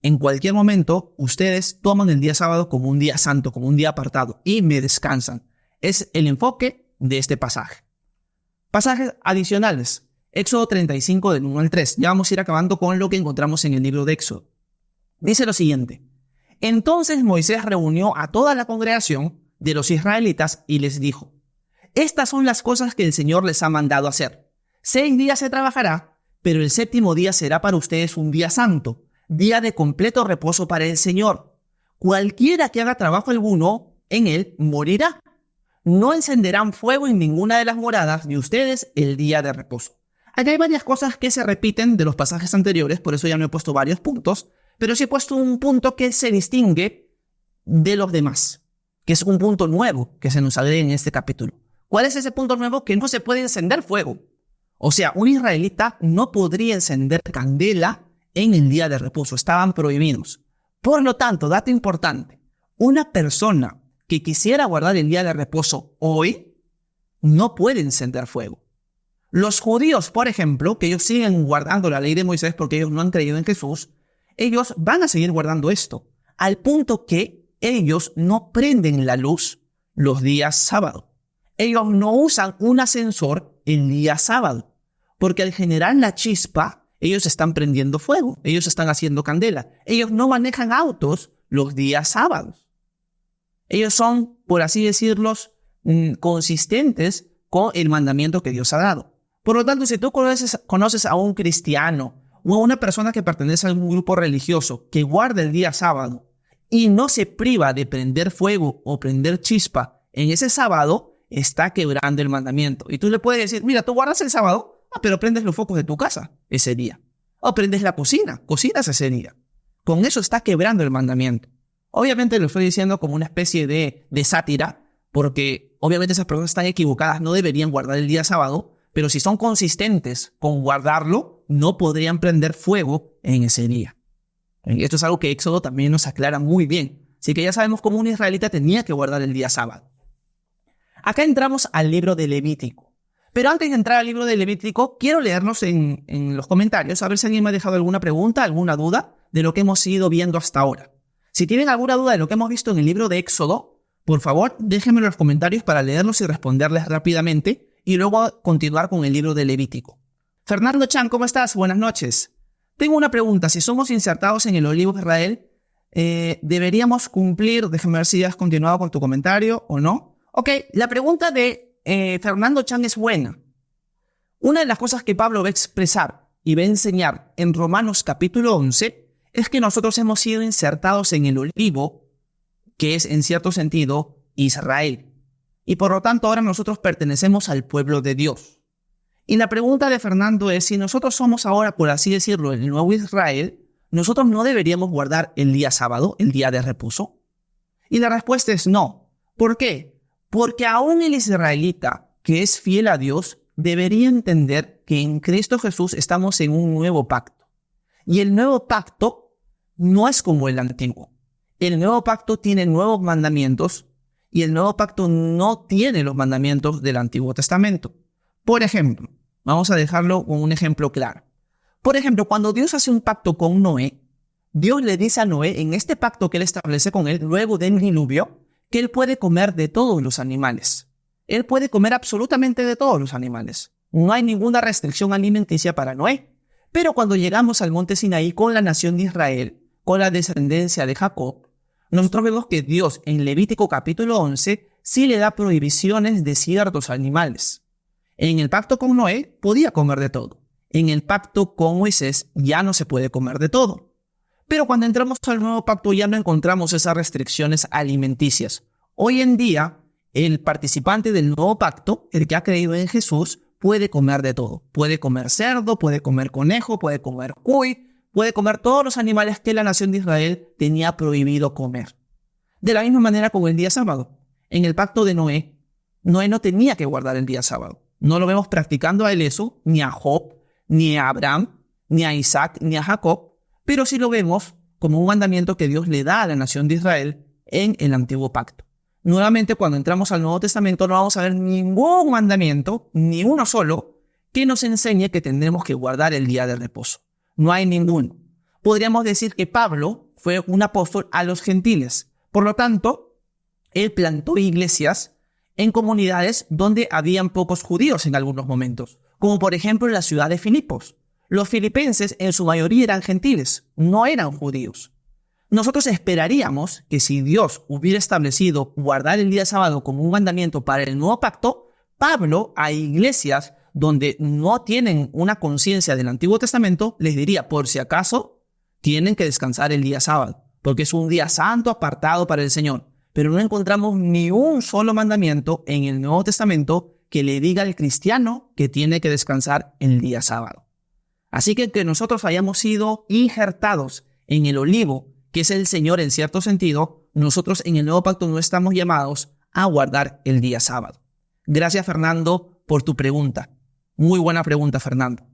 [SPEAKER 1] En cualquier momento, ustedes toman el día sábado como un día santo, como un día apartado, y me descansan. Es el enfoque de este pasaje. Pasajes adicionales. Éxodo 35 del 1 al 3. Ya vamos a ir acabando con lo que encontramos en el libro de Éxodo. Dice lo siguiente: Entonces Moisés reunió a toda la congregación de los israelitas y les dijo: Estas son las cosas que el Señor les ha mandado hacer. 6 días se trabajará, pero el 7º día será para ustedes un día santo, día de completo reposo para el Señor. Cualquiera que haga trabajo alguno en él morirá. No encenderán fuego en ninguna de las moradas de ustedes el día de reposo. Aquí hay varias cosas que se repiten de los pasajes anteriores, por eso ya no he puesto varios puntos, pero sí he puesto un punto que se distingue de los demás, que es un punto nuevo que se nos agrega en este capítulo. ¿Cuál es ese punto nuevo? Que no se puede encender fuego. O sea, un israelita no podría encender candela en el día de reposo, estaban prohibidos. Por lo tanto, dato importante, una persona que quisiera guardar el día de reposo hoy no puede encender fuego. Los judíos, por ejemplo, que ellos siguen guardando la ley de Moisés porque ellos no han creído en Jesús, ellos van a seguir guardando esto, al punto que ellos no prenden la luz los días sábado. Ellos no usan un ascensor el día sábado, porque al generar la chispa, ellos están prendiendo fuego, ellos están haciendo candela. Ellos no manejan autos los días sábados. Ellos son, por así decirlo, consistentes con el mandamiento que Dios ha dado. Por lo tanto, si tú conoces a un cristiano o a una persona que pertenece a algún grupo religioso que guarda el día sábado y no se priva de prender fuego o prender chispa en ese sábado, está quebrando el mandamiento. Y tú le puedes decir: mira, tú guardas el sábado, pero prendes los focos de tu casa ese día. O prendes la cocina, cocinas ese día. Con eso está quebrando el mandamiento. Obviamente lo estoy diciendo como una especie de sátira, porque obviamente esas personas están equivocadas, no deberían guardar el día sábado, pero si son consistentes con guardarlo, no podrían prender fuego en ese día. Esto es algo que Éxodo también nos aclara muy bien. Así que ya sabemos cómo un israelita tenía que guardar el día sábado. Acá entramos al libro de Levítico. Pero antes de entrar al libro de Levítico, quiero leernos en los comentarios, a ver si alguien me ha dejado alguna pregunta, alguna duda de lo que hemos ido viendo hasta ahora. Si tienen alguna duda de lo que hemos visto en el libro de Éxodo, por favor, déjenmelo en los comentarios para leerlos y responderles rápidamente y luego continuar con el libro de Levítico. Fernando Chan, ¿cómo estás? Buenas noches. Tengo una pregunta. Si somos insertados en el Olivo de Israel, ¿deberíamos cumplir? Déjame ver si has continuado con tu comentario o no. Ok, la pregunta de Fernando Chan es buena. Una de las cosas que Pablo va a expresar y va a enseñar en Romanos capítulo 11 es que nosotros hemos sido insertados en el olivo, que es en cierto sentido Israel. Y por lo tanto ahora nosotros pertenecemos al pueblo de Dios. Y la pregunta de Fernando es: si nosotros somos ahora, por así decirlo, el nuevo Israel, ¿nosotros no deberíamos guardar el día sábado, el día de reposo? Y la respuesta es no. ¿Por qué? Porque aún el israelita que es fiel a Dios debería entender que en Cristo Jesús estamos en un nuevo pacto. Y el nuevo pacto no es como el antiguo. El nuevo pacto tiene nuevos mandamientos y el nuevo pacto no tiene los mandamientos del Antiguo Testamento. Por ejemplo, vamos a dejarlo con un ejemplo claro. Por ejemplo, cuando Dios hace un pacto con Noé, Dios le dice a Noé, en este pacto que él establece con él, luego del diluvio, que él puede comer de todos los animales. Él puede comer absolutamente de todos los animales. No hay ninguna restricción alimenticia para Noé. Pero cuando llegamos al monte Sinaí con la nación de Israel, con la descendencia de Jacob, nosotros vemos que Dios en Levítico capítulo 11 sí le da prohibiciones de ciertos animales. En el pacto con Noé podía comer de todo. En el pacto con Moisés ya no se puede comer de todo. Pero cuando entramos al nuevo pacto ya no encontramos esas restricciones alimenticias. Hoy en día, el participante del nuevo pacto, el que ha creído en Jesús, puede comer de todo. Puede comer cerdo, puede comer conejo, puede comer cuy, puede comer todos los animales que la nación de Israel tenía prohibido comer. De la misma manera con el día sábado. En el pacto de Noé, Noé no tenía que guardar el día sábado. No lo vemos practicando a él eso, ni a Job, ni a Abraham, ni a Isaac, ni a Jacob, pero sí lo vemos como un mandamiento que Dios le da a la nación de Israel en el antiguo pacto. Nuevamente, cuando entramos al Nuevo Testamento no vamos a ver ningún mandamiento, ni uno solo, que nos enseñe que tendremos que guardar el día de reposo. No hay ninguno. Podríamos decir que Pablo fue un apóstol a los gentiles. Por lo tanto, él plantó iglesias en comunidades donde habían pocos judíos en algunos momentos, como por ejemplo en la ciudad de Filipos. Los filipenses en su mayoría eran gentiles, no eran judíos. Nosotros esperaríamos que si Dios hubiera establecido guardar el día sábado como un mandamiento para el nuevo pacto, Pablo a iglesias donde no tienen una conciencia del Antiguo Testamento, les diría, por si acaso, tienen que descansar el día sábado, porque es un día santo apartado para el Señor. Pero no encontramos ni un solo mandamiento en el Nuevo Testamento que le diga al cristiano que tiene que descansar el día sábado. Así que nosotros hayamos sido injertados en el olivo, que es el Señor en cierto sentido, nosotros en el Nuevo Pacto no estamos llamados a guardar el día sábado. Gracias, Fernando, por tu pregunta. Muy buena pregunta, Fernando.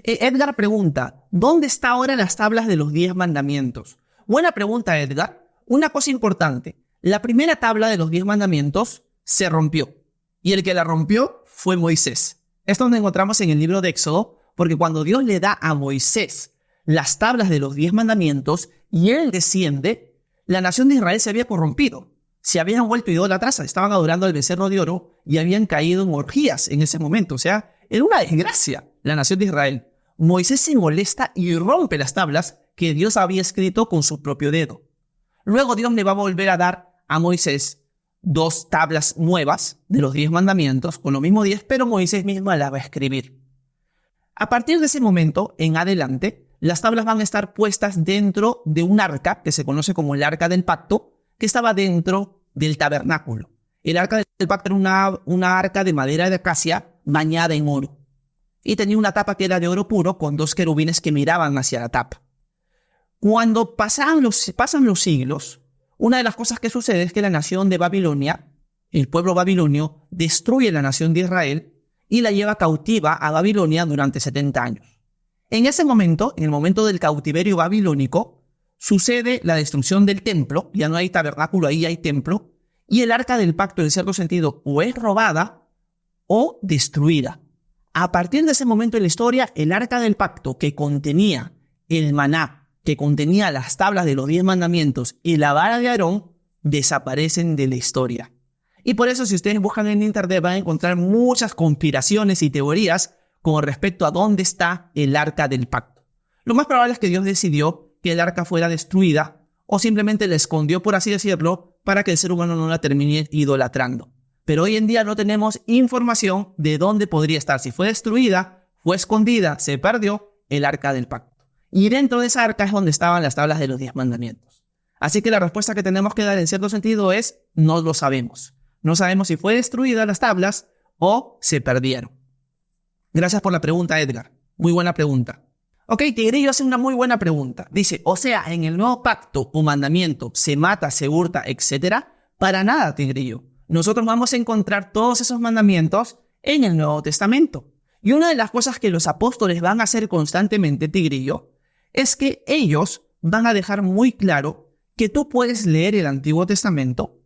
[SPEAKER 1] Edgar pregunta, ¿dónde están ahora las tablas de los 10 mandamientos? Buena pregunta, Edgar. Una cosa importante, la primera tabla de los 10 mandamientos se rompió, y el que la rompió fue Moisés. Esto lo encontramos en el libro de Éxodo, porque cuando Dios le da a Moisés las tablas de los 10 mandamientos y él desciende, la nación de Israel se había corrompido. Se habían vuelto idólatras, estaban adorando al becerro de oro y habían caído en orgías en ese momento. O sea, era una desgracia la nación de Israel. Moisés se molesta y rompe las tablas que Dios había escrito con su propio dedo. Luego Dios le va a volver a dar a Moisés 2 tablas nuevas de los 10 mandamientos, con los mismos 10, pero Moisés mismo las va a escribir. A partir de ese momento en adelante, las tablas van a estar puestas dentro de un arca, que se conoce como el arca del pacto, que estaba dentro del tabernáculo. El arca del pacto era una arca de madera de acacia bañada en oro. Y tenía una tapa que era de oro puro con 2 querubines que miraban hacia la tapa. Cuando pasan los siglos, una de las cosas que sucede es que la nación de Babilonia, el pueblo babilonio, destruye la nación de Israel y la lleva cautiva a Babilonia durante 70 años. En ese momento, en el momento del cautiverio babilónico, sucede la destrucción del templo, ya no hay tabernáculo, ahí hay templo, y el arca del pacto, en cierto sentido, o es robada o destruida. A partir de ese momento en la historia, el arca del pacto que contenía el maná, que contenía las tablas de los 10 mandamientos y la vara de Aarón, desaparecen de la historia. Y por eso, si ustedes buscan en internet, van a encontrar muchas conspiraciones y teorías con respecto a dónde está el arca del pacto. Lo más probable es que Dios decidió que el arca fuera destruida o simplemente la escondió, por así decirlo, para que el ser humano no la termine idolatrando. Pero hoy en día no tenemos información de dónde podría estar. Si fue destruida, fue escondida, se perdió el arca del pacto. Y dentro de esa arca es donde estaban las tablas de los 10 mandamientos. Así que la respuesta que tenemos que dar en cierto sentido es, no lo sabemos. No sabemos si fue destruida las tablas o se perdieron. Gracias por la pregunta, Edgar. Muy buena pregunta. Ok, Tigrillo hace una muy buena pregunta. Dice, o sea, en el nuevo pacto o mandamiento se mata, se hurta, etc. Para nada, Tigrillo. Nosotros vamos a encontrar todos esos mandamientos en el Nuevo Testamento. Y una de las cosas que los apóstoles van a hacer constantemente, Tigrillo, es que ellos van a dejar muy claro que tú puedes leer el Antiguo Testamento,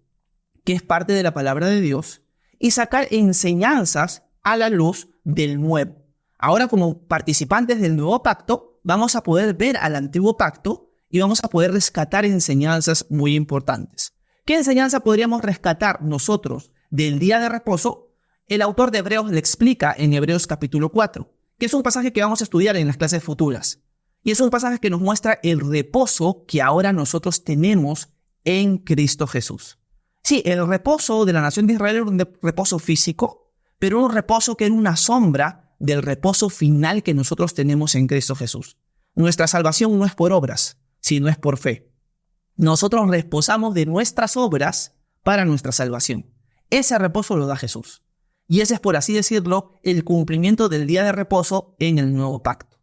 [SPEAKER 1] que es parte de la palabra de Dios, y sacar enseñanzas a la luz del Nuevo. Ahora, como participantes del Nuevo Pacto, vamos a poder ver al Antiguo Pacto y vamos a poder rescatar enseñanzas muy importantes. ¿Qué enseñanza podríamos rescatar nosotros del día de reposo? El autor de Hebreos le explica en Hebreos capítulo 4, que es un pasaje que vamos a estudiar en las clases futuras. Y es un pasaje que nos muestra el reposo que ahora nosotros tenemos en Cristo Jesús. Sí, el reposo de la nación de Israel era un reposo físico, pero un reposo que era una sombra del reposo final que nosotros tenemos en Cristo Jesús. Nuestra salvación no es por obras, sino es por fe. Nosotros reposamos de nuestras obras para nuestra salvación. Ese reposo lo da Jesús. Y ese es, por así decirlo, el cumplimiento del día de reposo en el nuevo pacto.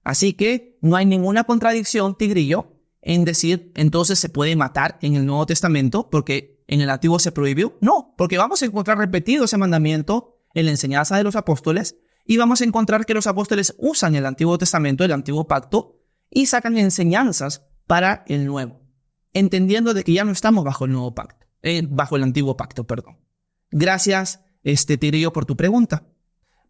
[SPEAKER 1] Así que no hay ninguna contradicción, Tigrillo, en decir entonces se puede matar en el Nuevo Testamento porque en el Antiguo se prohibió. No, porque vamos a encontrar repetido ese mandamiento en la enseñanza de los apóstoles y vamos a encontrar que los apóstoles usan el Antiguo Testamento, el Antiguo Pacto, y sacan enseñanzas para el Nuevo, entendiendo de que ya no estamos bajo el Nuevo Pacto, bajo el Antiguo Pacto, perdón. Gracias, Tigrillo, por tu pregunta.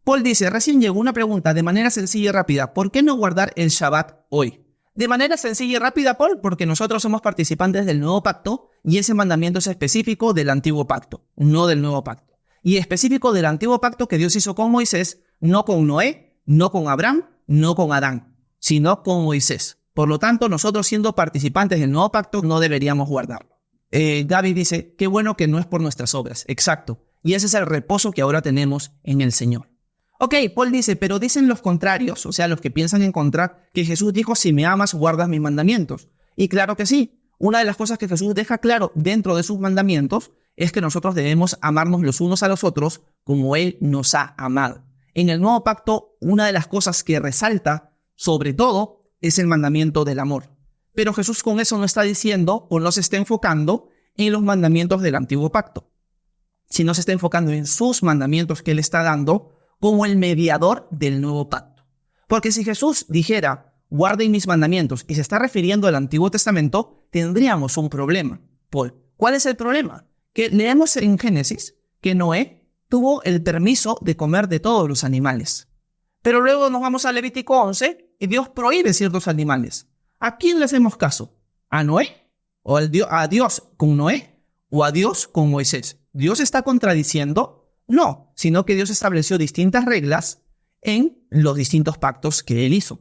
[SPEAKER 1] Paul dice, recién llegó una pregunta de manera sencilla y rápida. ¿Por qué no guardar el Shabbat hoy? De manera sencilla y rápida, Paul, porque nosotros somos participantes del Nuevo Pacto y ese mandamiento es específico del Antiguo Pacto, no del Nuevo Pacto. Y específico del Antiguo Pacto que Dios hizo con Moisés, no con Noé, no con Abraham, no con Adán, sino con Moisés. Por lo tanto, nosotros siendo participantes del Nuevo Pacto no deberíamos guardarlo. Gaby dice, qué bueno que no es por nuestras obras. Exacto. Y ese es el reposo que ahora tenemos en el Señor. Ok, Paul dice, pero dicen los contrarios, o sea, los que piensan en contra, que Jesús dijo, si me amas, guardas mis mandamientos. Y claro que sí. Una de las cosas que Jesús deja claro dentro de sus mandamientos es que nosotros debemos amarnos los unos a los otros como Él nos ha amado. En el Nuevo Pacto, una de las cosas que resalta, sobre todo, es el mandamiento del amor. Pero Jesús con eso no está diciendo o no se está enfocando en los mandamientos del Antiguo Pacto, sino se está enfocando en sus mandamientos que Él está dando como el mediador del nuevo pacto. Porque si Jesús dijera, guarden mis mandamientos, y se está refiriendo al Antiguo Testamento, tendríamos un problema. ¿Cuál es el problema? Que leemos en Génesis que Noé tuvo el permiso de comer de todos los animales. Pero luego nos vamos a Levítico 11 y Dios prohíbe ciertos animales. ¿A quién le hacemos caso? ¿A Noé? ¿O a Dios con Noé? ¿O a Dios con Moisés? ¿Dios está contradiciendo? No, sino que Dios estableció distintas reglas en los distintos pactos que Él hizo.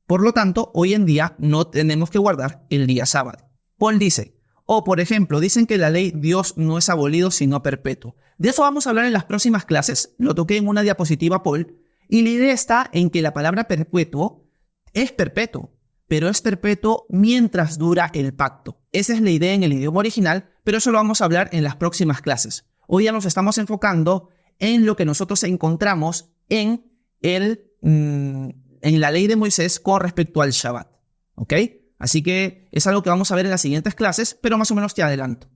[SPEAKER 1] Por lo tanto, hoy en día no tenemos que guardar el día sábado. Paul dice, por ejemplo, dicen que la ley Dios no es abolido sino perpetuo. De eso vamos a hablar en las próximas clases. Lo toqué en una diapositiva, Paul, y la idea está en que la palabra perpetuo es perpetuo, pero es perpetuo mientras dura el pacto. Esa es la idea en el idioma original, pero eso lo vamos a hablar en las próximas clases. Hoy ya nos estamos enfocando en lo que nosotros encontramos en la ley de Moisés con respecto al Shabbat. ¿Ok? Así que es algo que vamos a ver en las siguientes clases, pero más o menos te adelanto.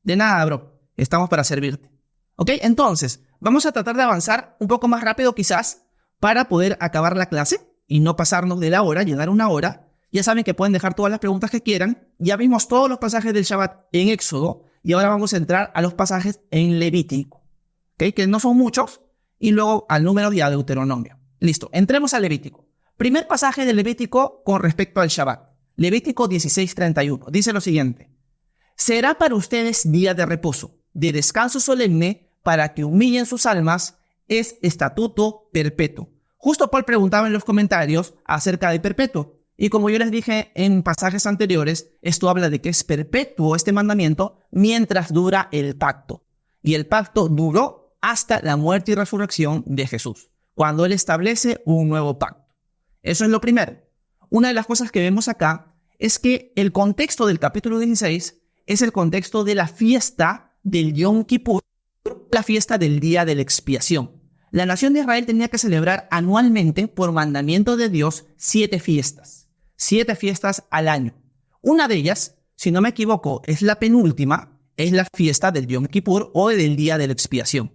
[SPEAKER 1] De nada, bro. Estamos para servirte. ¿Ok? Entonces, vamos a tratar de avanzar un poco más rápido quizás para poder acabar la clase y no pasarnos de la hora, llegar a una hora. Ya saben que pueden dejar todas las preguntas que quieran. Ya vimos todos los pasajes del Shabbat en Éxodo. Y ahora vamos a entrar a los pasajes en Levítico, ¿okay? Que no son muchos, y luego al número y a Deuteronomio. Listo, entremos a Levítico. Primer pasaje de Levítico con respecto al Shabbat. Levítico 16:31. Dice lo siguiente. Será para ustedes día de reposo, de descanso solemne, para que humillen sus almas, es estatuto perpetuo. Justo Paul preguntaba en los comentarios acerca de perpetuo. Y como yo les dije en pasajes anteriores, esto habla de que es perpetuo este mandamiento mientras dura el pacto. Y el pacto duró hasta la muerte y resurrección de Jesús, cuando Él establece un nuevo pacto. Eso es lo primero. Una de las cosas que vemos acá es que el contexto del capítulo 16 es el contexto de la fiesta del Yom Kippur, la fiesta del día de la expiación. La nación de Israel tenía que celebrar anualmente, por mandamiento de Dios, 7 fiestas. 7 fiestas al año. Una de ellas, si no me equivoco, es la penúltima, es la fiesta del Yom Kippur o del día de la expiación.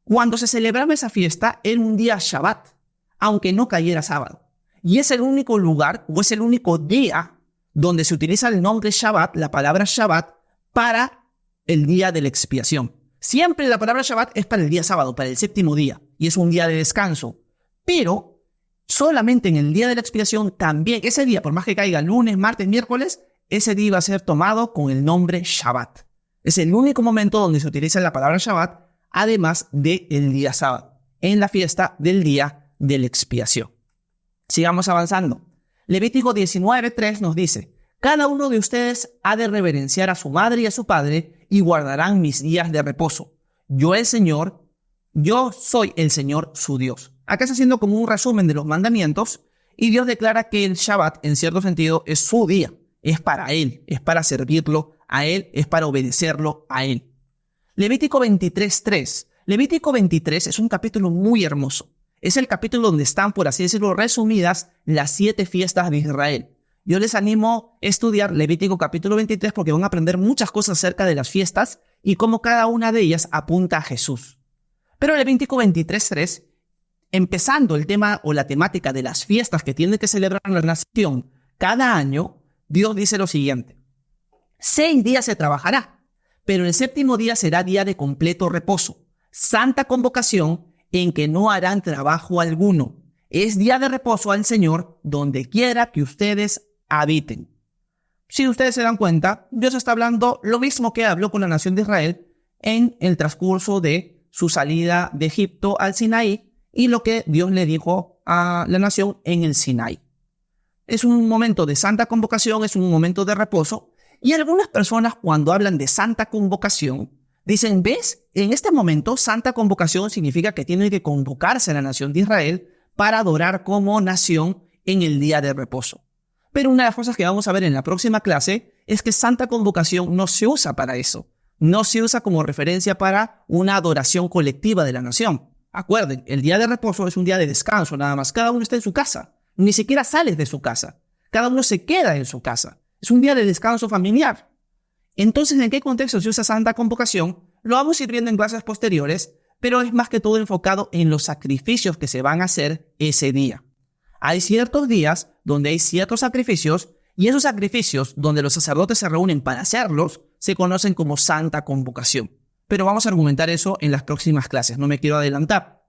[SPEAKER 1] Cuando se celebraba esa fiesta era un día Shabbat, aunque no cayera sábado. Y es el único lugar o es el único día donde se utiliza el nombre Shabbat, la palabra Shabbat, para el día de la expiación. Siempre la palabra Shabbat es para el día sábado, para el séptimo día, y es un día de descanso. Pero solamente en el día de la expiación también, ese día, por más que caiga lunes, martes, miércoles, ese día va a ser tomado con el nombre Shabbat. Es el único momento donde se utiliza la palabra Shabbat, además del día sábado, en la fiesta del día de la expiación. Sigamos avanzando. Levítico 19:3 nos dice: cada uno de ustedes ha de reverenciar a su madre y a su padre y guardarán mis días de reposo. Yo soy el Señor su Dios. Acá está haciendo como un resumen de los mandamientos y Dios declara que el Shabbat, en cierto sentido, es su día. Es para Él, es para servirlo a Él, es para obedecerlo a Él. Levítico 23:3. Levítico 23 es un capítulo muy hermoso. Es el capítulo donde están, por así decirlo, resumidas las 7 fiestas de Israel. Yo les animo a estudiar Levítico capítulo 23 porque van a aprender muchas cosas acerca de las fiestas y cómo cada una de ellas apunta a Jesús. Pero Levítico 23:3, empezando el tema o la temática de las fiestas que tiene que celebrar la nación cada año, Dios dice lo siguiente: 6 días se trabajará, pero el séptimo día será día de completo reposo, santa convocación, en que no harán trabajo alguno. Es día de reposo al Señor donde quiera que ustedes habiten. Si ustedes se dan cuenta, Dios está hablando lo mismo que habló con la nación de Israel en el transcurso de su salida de Egipto al Sinaí y lo que Dios le dijo a la nación en el Sinaí. Es un momento de santa convocación, es un momento de reposo, y algunas personas cuando hablan de santa convocación dicen: ¿ves? En este momento, santa convocación significa que tiene que convocarse a la nación de Israel para adorar como nación en el día de reposo. Pero una de las cosas que vamos a ver en la próxima clase es que santa convocación no se usa para eso. No se usa como referencia para una adoración colectiva de la nación. Acuerden, el día de reposo es un día de descanso nada más. Cada uno está en su casa. Ni siquiera sales de su casa. Cada uno se queda en su casa. Es un día de descanso familiar. Entonces, ¿en qué contexto se usa santa convocación? Lo vamos a ir viendo en clases posteriores, pero es más que todo enfocado en los sacrificios que se van a hacer ese día. Hay ciertos días donde hay ciertos sacrificios, y esos sacrificios donde los sacerdotes se reúnen para hacerlos se conocen como santa convocación. Pero vamos a argumentar eso en las próximas clases, no me quiero adelantar.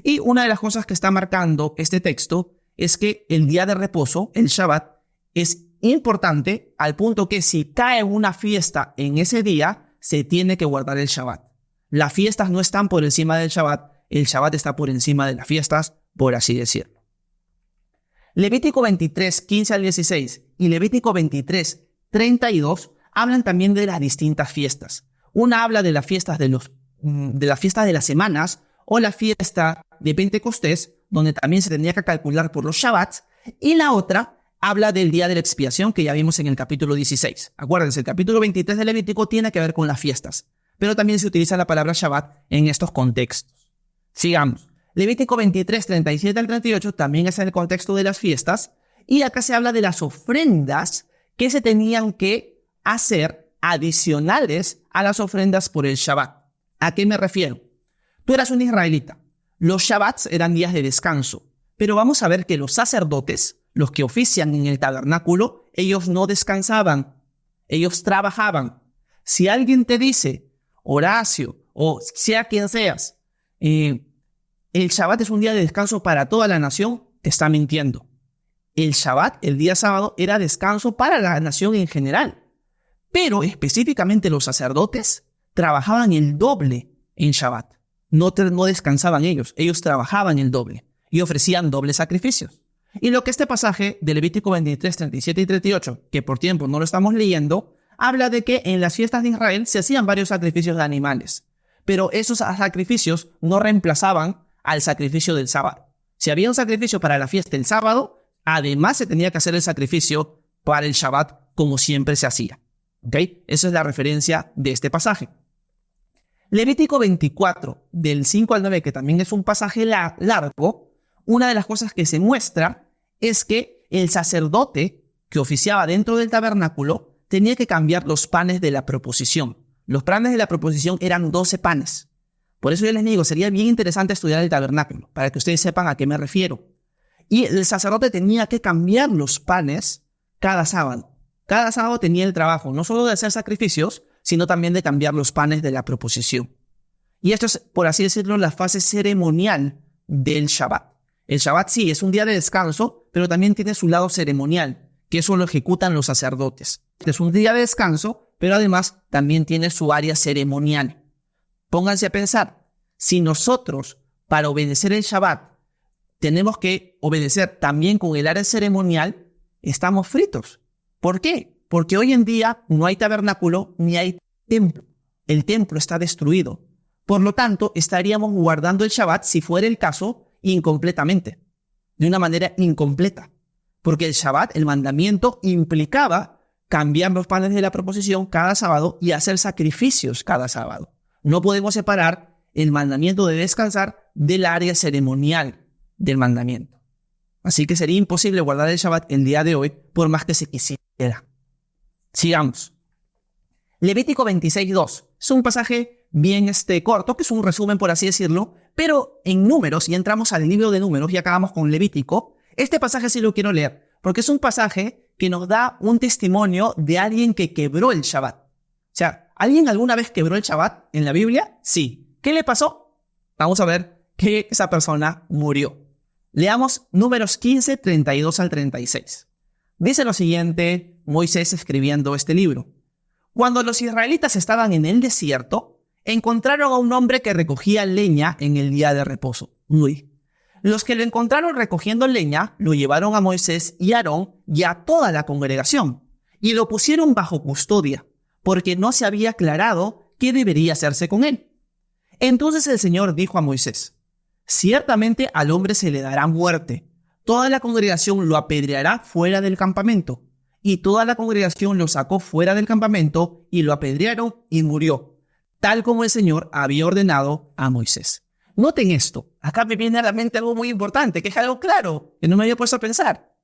[SPEAKER 1] Y una de las cosas que está marcando este texto es que el día de reposo, el Shabbat, es importante al punto que si cae una fiesta en ese día, se tiene que guardar el Shabbat. Las fiestas no están por encima del Shabbat, el Shabbat está por encima de las fiestas, por así decirlo. Levítico 23, 15 al 16 y Levítico 23, 32 hablan también de las distintas fiestas. Una habla de las fiestas de las semanas o la fiesta de Pentecostés, donde también se tendría que calcular por los Shabbats, y la otra habla del día de la expiación que ya vimos en el capítulo 16. Acuérdense, el capítulo 23 de Levítico tiene que ver con las fiestas, pero también se utiliza la palabra Shabbat en estos contextos. Sigamos. Levítico 23, 37 al 38 también es en el contexto de las fiestas, y acá se habla de las ofrendas que se tenían que hacer adicionales a las ofrendas por el Shabbat. ¿A qué me refiero? Tú eras un israelita. Los Shabbats eran días de descanso, pero vamos a ver que los sacerdotes, los que ofician en el tabernáculo, ellos no descansaban, ellos trabajaban. Si alguien te dice, Horacio, o sea quien seas, el Shabbat es un día de descanso para toda la nación, te está mintiendo. El Shabbat, el día sábado, era descanso para la nación en general. Pero específicamente los sacerdotes trabajaban el doble en Shabbat. No descansaban ellos trabajaban el doble y ofrecían dobles sacrificios. Y lo que este pasaje de Levítico 23, 37 y 38, que por tiempo no lo estamos leyendo, habla de que en las fiestas de Israel se hacían varios sacrificios de animales, pero esos sacrificios no reemplazaban al sacrificio del sábado. Si había un sacrificio para la fiesta del sábado, además se tenía que hacer el sacrificio para el Shabbat como siempre se hacía. ¿Ok? Esa es la referencia de este pasaje. Levítico 24, del 5 al 9, que también es un pasaje largo, una de las cosas que se muestra es que el sacerdote que oficiaba dentro del tabernáculo tenía que cambiar los panes de la proposición. Los panes de la proposición eran 12 panes. Por eso yo les digo, sería bien interesante estudiar el tabernáculo, para que ustedes sepan a qué me refiero. Y el sacerdote tenía que cambiar los panes cada sábado. Cada sábado tenía el trabajo, no solo de hacer sacrificios, sino también de cambiar los panes de la proposición. Y esto es, por así decirlo, la fase ceremonial del Shabbat. El Shabbat sí es un día de descanso, pero también tiene su lado ceremonial, que eso lo ejecutan los sacerdotes. Es un día de descanso, pero además también tiene su área ceremonial. Pónganse a pensar, si nosotros, para obedecer el Shabbat, tenemos que obedecer también con el área ceremonial, estamos fritos. ¿Por qué? Porque hoy en día no hay tabernáculo ni hay templo. El templo está destruido. Por lo tanto, estaríamos guardando el Shabbat, si fuera el caso, incompletamente. De una manera incompleta. Porque el Shabbat, el mandamiento, implicaba cambiar los panes de la proposición cada sábado y hacer sacrificios cada sábado. No podemos separar el mandamiento de descansar del área ceremonial del mandamiento. Así que sería imposible guardar el Shabbat el día de hoy, por más que se quisiera. Sigamos. Levítico 26:2. Es un pasaje bien corto, que es un resumen, por así decirlo, pero en Números, y entramos al libro de Números y acabamos con Levítico, este pasaje sí lo quiero leer, porque es un pasaje que nos da un testimonio de alguien que quebró el Shabbat. O sea, ¿alguien alguna vez quebró el Shabbat en la Biblia? Sí. ¿Qué le pasó? Vamos a ver que esa persona murió. Leamos Números 15, 32 al 36. Dice lo siguiente, Moisés escribiendo este libro. Cuando los israelitas estaban en el desierto, encontraron a un hombre que recogía leña en el día de reposo. Los que lo encontraron recogiendo leña lo llevaron a Moisés y a Aarón y a toda la congregación y lo pusieron bajo custodia, porque no se había aclarado qué debería hacerse con él. Entonces el Señor dijo a Moisés, ciertamente al hombre se le dará muerte. Toda la congregación lo apedreará fuera del campamento. Y toda la congregación lo sacó fuera del campamento y lo apedrearon y murió, tal como el Señor había ordenado a Moisés. Noten esto. Acá me viene a la mente algo muy importante, que es algo claro, que no me había puesto a pensar.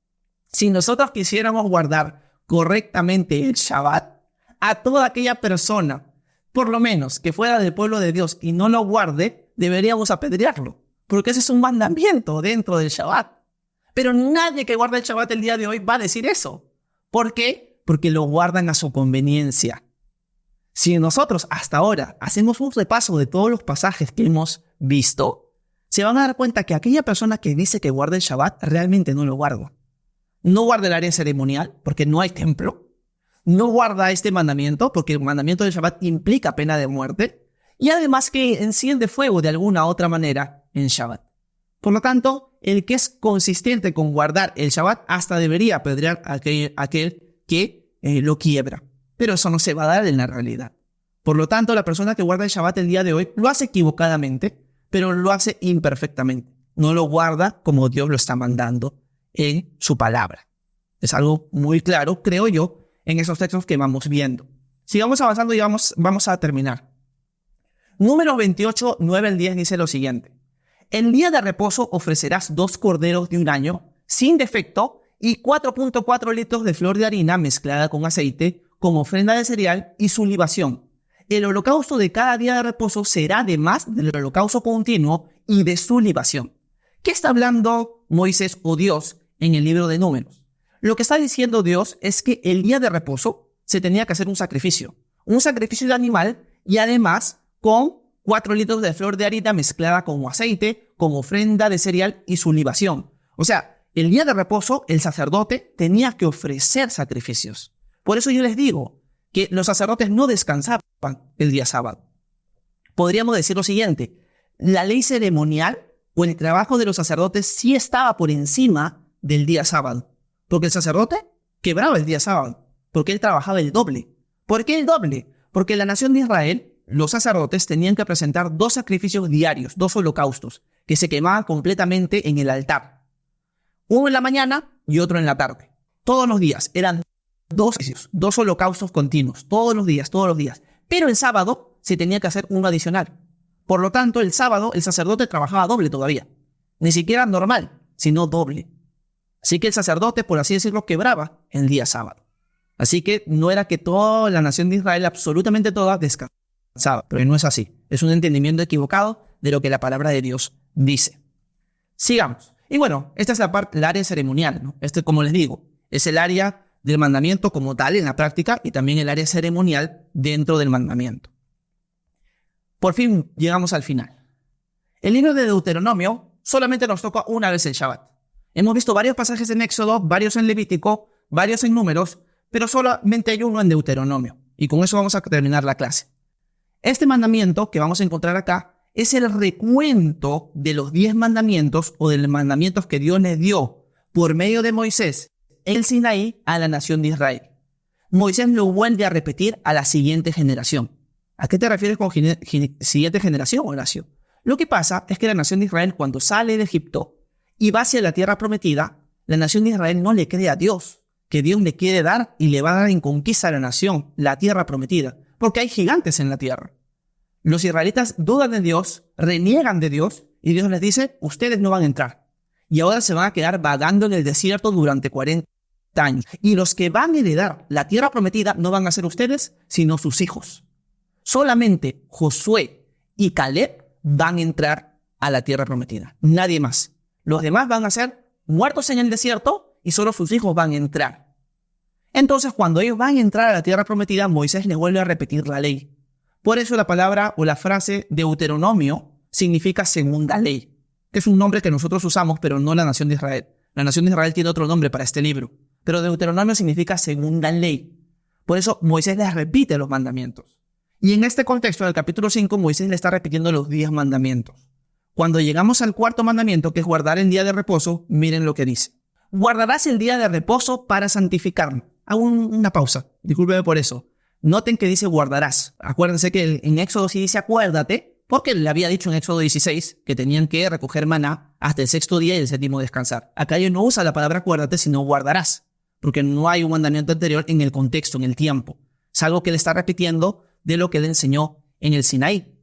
[SPEAKER 1] Si nosotros quisiéramos guardar correctamente el Shabbat, a toda aquella persona, por lo menos que fuera del pueblo de Dios y no lo guarde, deberíamos apedrearlo, porque ese es un mandamiento dentro del Shabbat. Pero nadie que guarda el Shabbat el día de hoy va a decir eso. ¿Por qué? Porque lo guardan a su conveniencia. Si nosotros hasta ahora hacemos un repaso de todos los pasajes que hemos visto, se van a dar cuenta que aquella persona que dice que guarda el Shabbat realmente no lo guarda. No guarda el área ceremonial porque no hay templo. No guarda este mandamiento porque el mandamiento del Shabbat implica pena de muerte. Y además que enciende fuego de alguna otra manera en Shabbat. Por lo tanto, el que es consistente con guardar el Shabbat hasta debería apedrear a aquel que lo quiebra. Pero eso no se va a dar en la realidad. Por lo tanto, la persona que guarda el Shabbat el día de hoy lo hace equivocadamente, pero lo hace imperfectamente. No lo guarda como Dios lo está mandando en su palabra. Es algo muy claro, creo yo, en esos textos que vamos viendo. Sigamos avanzando y vamos a terminar. Números 28, 9 al 10 dice lo siguiente. El día de reposo ofrecerás 2 corderos de un año, sin defecto, y 4.4 litros de flor de harina mezclada con aceite, como ofrenda de cereal y su libación. El holocausto de cada día de reposo será además del holocausto continuo y de su libación. ¿Qué está hablando Moisés o Dios en el libro de Números? Lo que está diciendo Dios es que el día de reposo se tenía que hacer un sacrificio de animal y además con 4 litros de flor de harina mezclada con aceite, como ofrenda de cereal y su libación. O sea, el día de reposo, el sacerdote tenía que ofrecer sacrificios. Por eso yo les digo que los sacerdotes no descansaban el día sábado. Podríamos decir lo siguiente, la ley ceremonial o el trabajo de los sacerdotes sí estaba por encima del día sábado. Porque el sacerdote quebraba el día sábado, porque él trabajaba el doble. ¿Por qué el doble? Porque en la nación de Israel, los sacerdotes tenían que presentar 2 sacrificios diarios, 2 holocaustos, que se quemaban completamente en el altar. Uno en la mañana y otro en la tarde. Todos los días eran 2 sacrificios, 2 holocaustos continuos, todos los días. Pero el sábado se tenía que hacer uno adicional. Por lo tanto, el sábado el sacerdote trabajaba doble todavía. Ni siquiera normal, sino doble. Así que el sacerdote, por así decirlo, quebraba el día sábado. Así que no era que toda la nación de Israel, absolutamente toda, descansaba, pero no es así. Es un entendimiento equivocado de lo que la palabra de Dios dice. Sigamos. Y bueno, esta es el área ceremonial, ¿no? Como les digo, es el área del mandamiento como tal en la práctica y también el área ceremonial dentro del mandamiento. Por fin llegamos al final. El libro de Deuteronomio solamente nos toca una vez el Shabbat. Hemos visto varios pasajes en Éxodo, varios en Levítico, varios en Números, pero solamente hay uno en Deuteronomio. Y con eso vamos a terminar la clase. Este mandamiento que vamos a encontrar acá es el recuento de los 10 mandamientos o de los mandamientos que Dios les dio por medio de Moisés en el Sinaí a la nación de Israel. Moisés lo vuelve a repetir a la siguiente generación. ¿A qué te refieres con siguiente generación, Horacio? Lo que pasa es que la nación de Israel, cuando sale de Egipto y va hacia la tierra prometida, la nación de Israel no le cree a Dios, que Dios le quiere dar y le va a dar en conquista a la nación, la tierra prometida, porque hay gigantes en la tierra. Los israelitas dudan de Dios, reniegan de Dios, y Dios les dice, ustedes no van a entrar. Y ahora se van a quedar vagando en el desierto durante 40 años. Y los que van a heredar la tierra prometida no van a ser ustedes, sino sus hijos. Solamente Josué y Caleb van a entrar a la tierra prometida. Nadie más. Los demás van a ser muertos en el desierto y solo sus hijos van a entrar. Entonces, cuando ellos van a entrar a la tierra prometida, Moisés les vuelve a repetir la ley. Por eso la palabra o la frase Deuteronomio significa segunda ley, que es un nombre que nosotros usamos, pero no la nación de Israel. La nación de Israel tiene otro nombre para este libro, pero Deuteronomio significa segunda ley. Por eso Moisés les repite los mandamientos. Y en este contexto del capítulo 5, Moisés le está repitiendo los 10 mandamientos. Cuando llegamos al cuarto mandamiento, que es guardar el día de reposo, miren lo que dice. Guardarás el día de reposo para santificarlo. Hago una pausa, discúlpeme por eso. Noten que dice guardarás. Acuérdense que en Éxodo sí dice acuérdate, porque le había dicho en Éxodo 16 que tenían que recoger maná hasta el 6º día y el 7º descansar. Acá ellos no usa la palabra acuérdate, sino guardarás, porque no hay un mandamiento anterior en el contexto, en el tiempo. Es algo que le está repitiendo de lo que le enseñó en el Sinaí.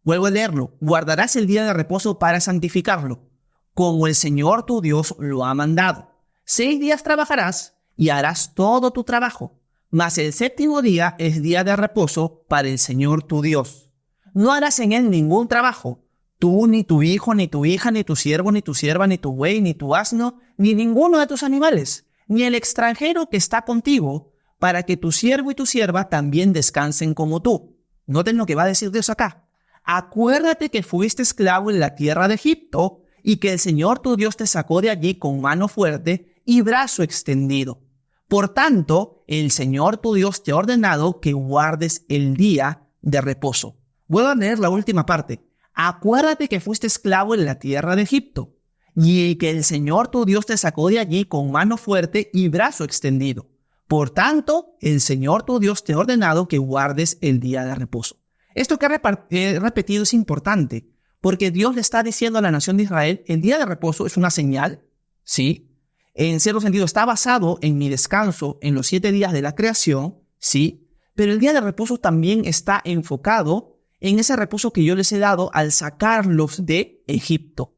[SPEAKER 1] Vuelvo a leerlo. Guardarás el día de reposo para santificarlo, como el Señor tu Dios lo ha mandado. 6 días trabajarás y harás todo tu trabajo, mas el 7º día es día de reposo para el Señor tu Dios. No harás en él ningún trabajo, tú, ni tu hijo, ni tu hija, ni tu siervo, ni tu sierva, ni tu buey, ni tu asno, ni ninguno de tus animales, ni el extranjero que está contigo, para que tu siervo y tu sierva también descansen como tú. Noten lo que va a decir Dios acá. Acuérdate que fuiste esclavo en la tierra de Egipto y que el Señor tu Dios te sacó de allí con mano fuerte y brazo extendido. Por tanto, el Señor tu Dios te ha ordenado que guardes el día de reposo. Voy a leer la última parte. Acuérdate que fuiste esclavo en la tierra de Egipto y que el Señor tu Dios te sacó de allí con mano fuerte y brazo extendido. Por tanto, el Señor tu Dios te ha ordenado que guardes el día de reposo. Esto que he repetido es importante, porque Dios le está diciendo a la nación de Israel, el día de reposo es una señal, sí, en cierto sentido está basado en mi descanso en los 7 días de la creación, sí, pero el día de reposo también está enfocado en ese reposo que yo les he dado al sacarlos de Egipto.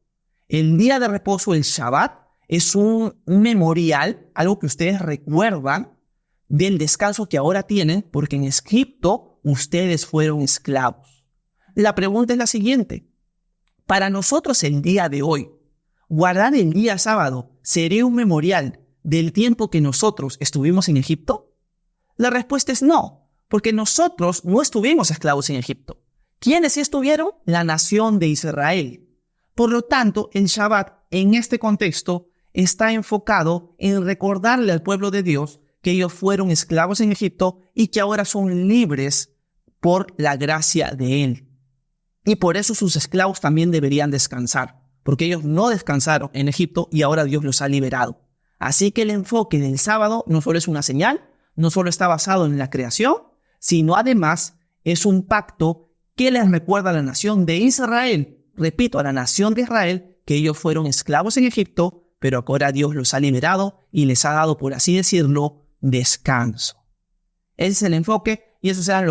[SPEAKER 1] El día de reposo, el Shabbat, es un memorial, algo que ustedes recuerdan del descanso que ahora tienen, porque en Egipto ustedes fueron esclavos. La pregunta es la siguiente. Para nosotros el día de hoy, ¿guardar el día sábado sería un memorial del tiempo que nosotros estuvimos en Egipto? La respuesta es no, porque nosotros no estuvimos esclavos en Egipto. ¿Quiénes sí estuvieron? La nación de Israel. Por lo tanto, el Shabbat en este contexto está enfocado en recordarle al pueblo de Dios que ellos fueron esclavos en Egipto y que ahora son libres por la gracia de Él. Y por eso sus esclavos también deberían descansar, porque ellos no descansaron en Egipto y ahora Dios los ha liberado. Así que el enfoque del sábado no solo es una señal, no solo está basado en la creación, sino además es un pacto que les recuerda a la nación de Israel, repito, a la nación de Israel, que ellos fueron esclavos en Egipto, pero ahora Dios los ha liberado y les ha dado, por así decirlo, descanso. Ese es el enfoque y esos eran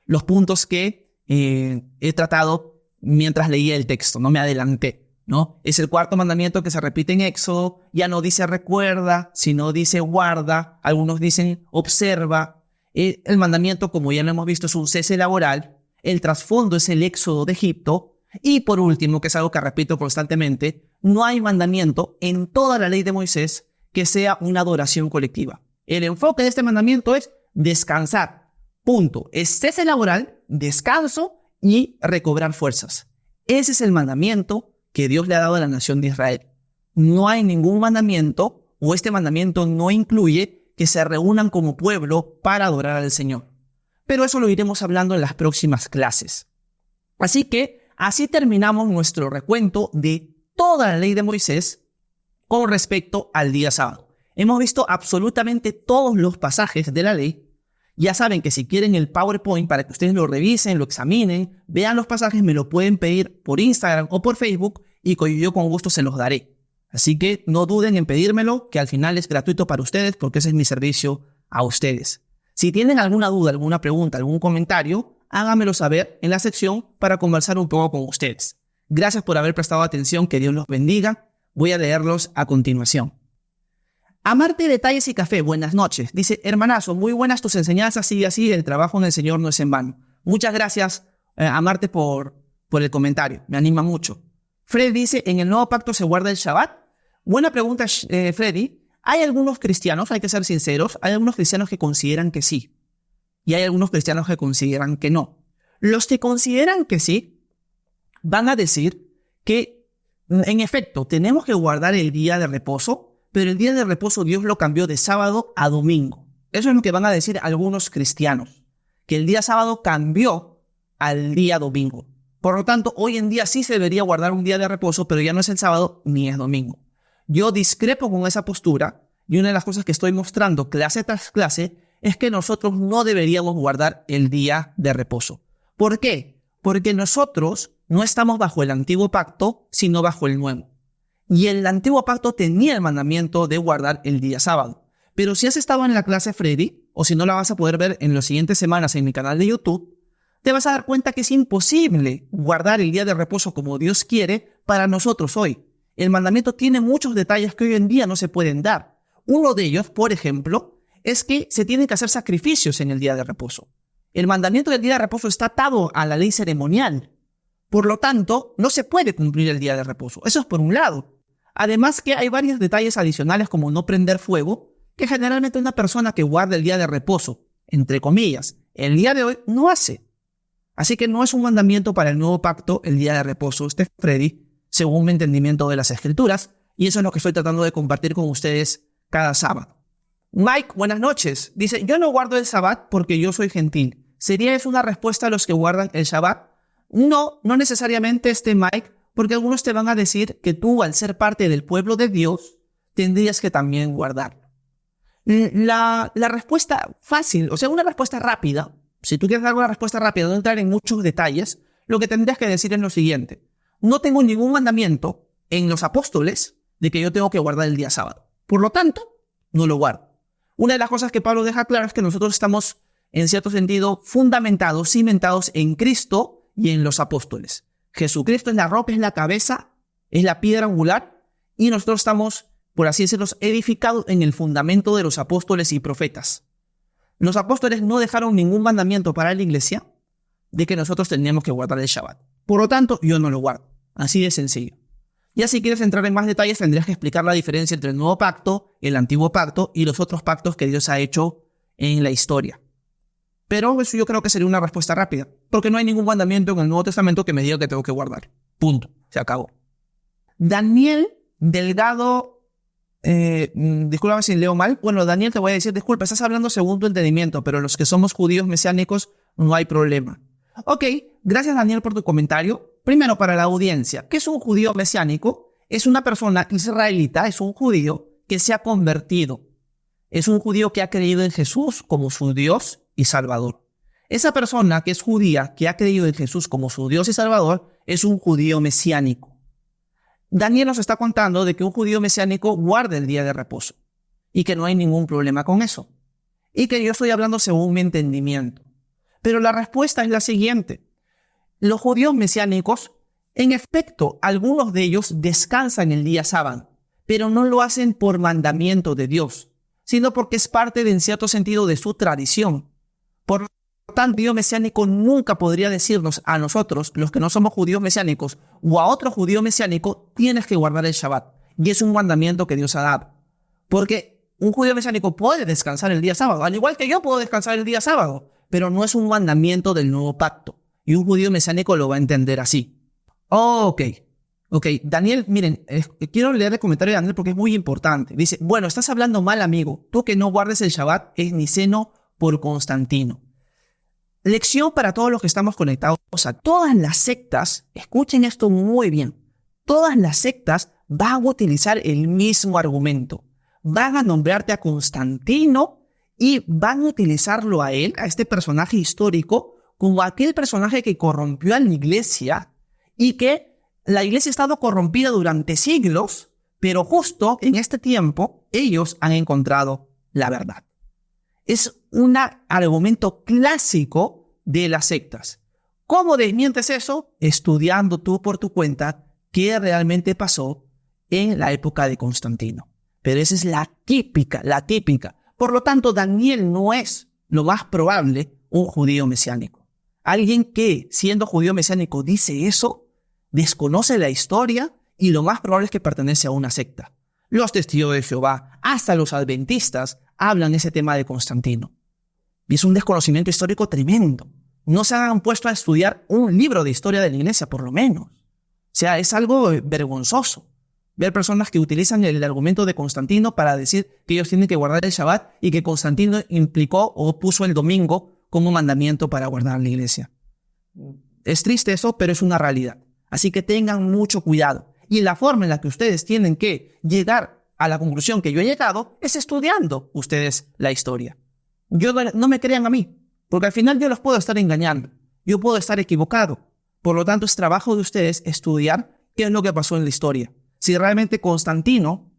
[SPEAKER 1] los puntos que he tratado mientras leía el texto, no me adelanté, ¿no? Es el cuarto mandamiento que se repite en Éxodo, ya no dice recuerda, sino dice guarda, algunos dicen observa. El mandamiento, como ya lo hemos visto, es un cese laboral. el trasfondo es el éxodo de Egipto. Y por último, que es algo que repito constantemente, no hay mandamiento en toda la ley de Moisés que sea una adoración colectiva. El enfoque de este mandamiento es descansar. Punto. Es cese laboral, descanso y recobrar fuerzas. Ese es el mandamiento que Dios le ha dado a la nación de Israel. No hay ningún mandamiento, o este mandamiento no incluye que se reúnan como pueblo para adorar al Señor. Pero eso lo iremos hablando en las próximas clases. Así que así terminamos nuestro recuento de toda la ley de Moisés con respecto al día sábado. Hemos visto absolutamente todos los pasajes de la ley. Ya saben que si quieren el PowerPoint para que ustedes lo revisen, lo examinen, vean los pasajes, me lo pueden pedir por Instagram o por Facebook y yo con gusto se los daré. Así que no duden en pedírmelo, que al final es gratuito para ustedes porque ese es mi servicio a ustedes. Si tienen alguna duda, alguna pregunta, algún comentario, háganmelo saber en la sección para conversar un poco con ustedes. Gracias por haber prestado atención, que Dios los bendiga. Voy a leerlos a continuación. Amarte Detalles y Café, buenas noches. Dice, hermanazo, muy buenas tus enseñanzas, sigue así, el trabajo en el Señor no es en vano. Muchas gracias, Amarte, por el comentario, me anima mucho. Fred dice, ¿en el nuevo pacto se guarda el Shabbat? Buena pregunta, Freddy. Hay algunos cristianos, hay que ser sinceros, hay algunos cristianos que consideran que sí. Y hay algunos cristianos que consideran que no. Los que consideran que sí, van a decir que, en efecto, tenemos que guardar el día de reposo, pero el día de reposo Dios lo cambió de sábado a domingo. Eso es lo que van a decir algunos cristianos, que el día sábado cambió al día domingo. Por lo tanto, hoy en día sí se debería guardar un día de reposo, pero ya no es el sábado ni es domingo. Yo discrepo con esa postura, y una de las cosas que estoy mostrando clase tras clase es que nosotros no deberíamos guardar el día de reposo. ¿Por qué? Porque nosotros no estamos bajo el antiguo pacto, sino bajo el nuevo. Y el antiguo pacto tenía el mandamiento de guardar el día sábado. Pero si has estado en la clase Freddy, o si no la vas a poder ver en las siguientes semanas en mi canal de YouTube, te vas a dar cuenta que es imposible guardar el día de reposo como Dios quiere para nosotros hoy. El mandamiento tiene muchos detalles que hoy en día no se pueden dar. Uno de ellos, por ejemplo, es que se tienen que hacer sacrificios en el día de reposo. El mandamiento del día de reposo está atado a la ley ceremonial. Por lo tanto, no se puede cumplir el día de reposo. Eso es por un lado. Además que hay varios detalles adicionales como no prender fuego, que generalmente una persona que guarda el día de reposo, entre comillas, el día de hoy no hace. Así que no es un mandamiento para el nuevo pacto el día de reposo, Freddy, según mi entendimiento de las Escrituras, y eso es lo que estoy tratando de compartir con ustedes cada sábado. Mike, buenas noches. Dice, yo no guardo el Shabbat porque yo soy gentil. ¿Sería eso una respuesta a los que guardan el Shabbat? No, no necesariamente, Mike, porque algunos te van a decir que tú, al ser parte del pueblo de Dios, tendrías que también guardarlo. La respuesta fácil, o sea, una respuesta rápida, si tú quieres dar una respuesta rápida, no entrar en muchos detalles, lo que tendrías que decir es lo siguiente. No tengo ningún mandamiento en los apóstoles de que yo tengo que guardar el día sábado. Por lo tanto, no lo guardo. Una de las cosas que Pablo deja claro es que nosotros estamos, en cierto sentido, fundamentados, cimentados en Cristo y en los apóstoles. Jesucristo es la roca, es la cabeza, es la piedra angular, y nosotros estamos, por así decirlo, edificados en el fundamento de los apóstoles y profetas. Los apóstoles no dejaron ningún mandamiento para la iglesia de que nosotros teníamos que guardar el Shabbat. Por lo tanto, yo no lo guardo. Así de sencillo. Ya si quieres entrar en más detalles, tendrías que explicar la diferencia entre el nuevo pacto, el antiguo pacto y los otros pactos que Dios ha hecho en la historia. Pero eso yo creo que sería una respuesta rápida, porque no hay ningún mandamiento en el Nuevo Testamento que me diga que tengo que guardar. Punto. Se acabó. Daniel Delgado, disculpa si leo mal. Bueno, Daniel, te voy a decir, disculpa, estás hablando según tu entendimiento, pero los que somos judíos mesiánicos no hay problema. Ok, gracias Daniel por tu comentario. Primero, para la audiencia, ¿qué es un judío mesiánico? Es una persona israelita, es un judío que se ha convertido. Es un judío que ha creído en Jesús como su Dios y Salvador. Esa persona que es judía, que ha creído en Jesús como su Dios y Salvador, es un judío mesiánico. Daniel nos está contando de que un judío mesiánico guarda el día de reposo y que no hay ningún problema con eso. Y que yo estoy hablando según mi entendimiento. Pero la respuesta es la siguiente. Los judíos mesiánicos, en efecto, algunos de ellos descansan el día sábado, pero no lo hacen por mandamiento de Dios, sino porque es parte de, en cierto sentido, de su tradición. Por lo tanto, judío mesiánico nunca podría decirnos a nosotros, los que no somos judíos mesiánicos, o a otro judío mesiánico, tienes que guardar el Shabbat. Y es un mandamiento que Dios ha dado. Porque un judío mesiánico puede descansar el día sábado, al igual que yo puedo descansar el día sábado, pero no es un mandamiento del nuevo pacto. Y un judío mesiánico lo va a entender así. Ok, Daniel, miren, quiero leer el comentario de Daniel porque es muy importante. Dice, bueno, estás hablando mal, amigo. Tú que no guardes el Shabbat es niceno por Constantino. Lección para todos los que estamos conectados. O sea, todas las sectas, escuchen esto muy bien, todas las sectas van a utilizar el mismo argumento. Van a nombrarte a Constantino y van a utilizarlo a él, a este personaje histórico, como aquel personaje que corrompió a la iglesia y que la iglesia ha estado corrompida durante siglos, pero justo en este tiempo ellos han encontrado la verdad. Es un argumento clásico de las sectas. ¿Cómo desmientes eso? Estudiando tú por tu cuenta qué realmente pasó en la época de Constantino. Pero esa es la típica. Por lo tanto, Daniel no es lo más probable un judío mesiánico. Alguien que, siendo judío mesiánico, dice eso, desconoce la historia y lo más probable es que pertenece a una secta. Los testigos de Jehová, hasta los adventistas, hablan ese tema de Constantino. Y es un desconocimiento histórico tremendo. No se han puesto a estudiar un libro de historia de la iglesia, por lo menos. O sea, es algo vergonzoso ver personas que utilizan el argumento de Constantino para decir que ellos tienen que guardar el Shabbat y que Constantino implicó o puso el domingo como mandamiento para guardar la iglesia. Es triste eso, pero es una realidad. Así que tengan mucho cuidado. Y la forma en la que ustedes tienen que llegar a la conclusión que yo he llegado es estudiando ustedes la historia. No me crean a mí, porque al final yo los puedo estar engañando. Yo puedo estar equivocado. Por lo tanto, es trabajo de ustedes estudiar qué es lo que pasó en la historia. Si realmente Constantino,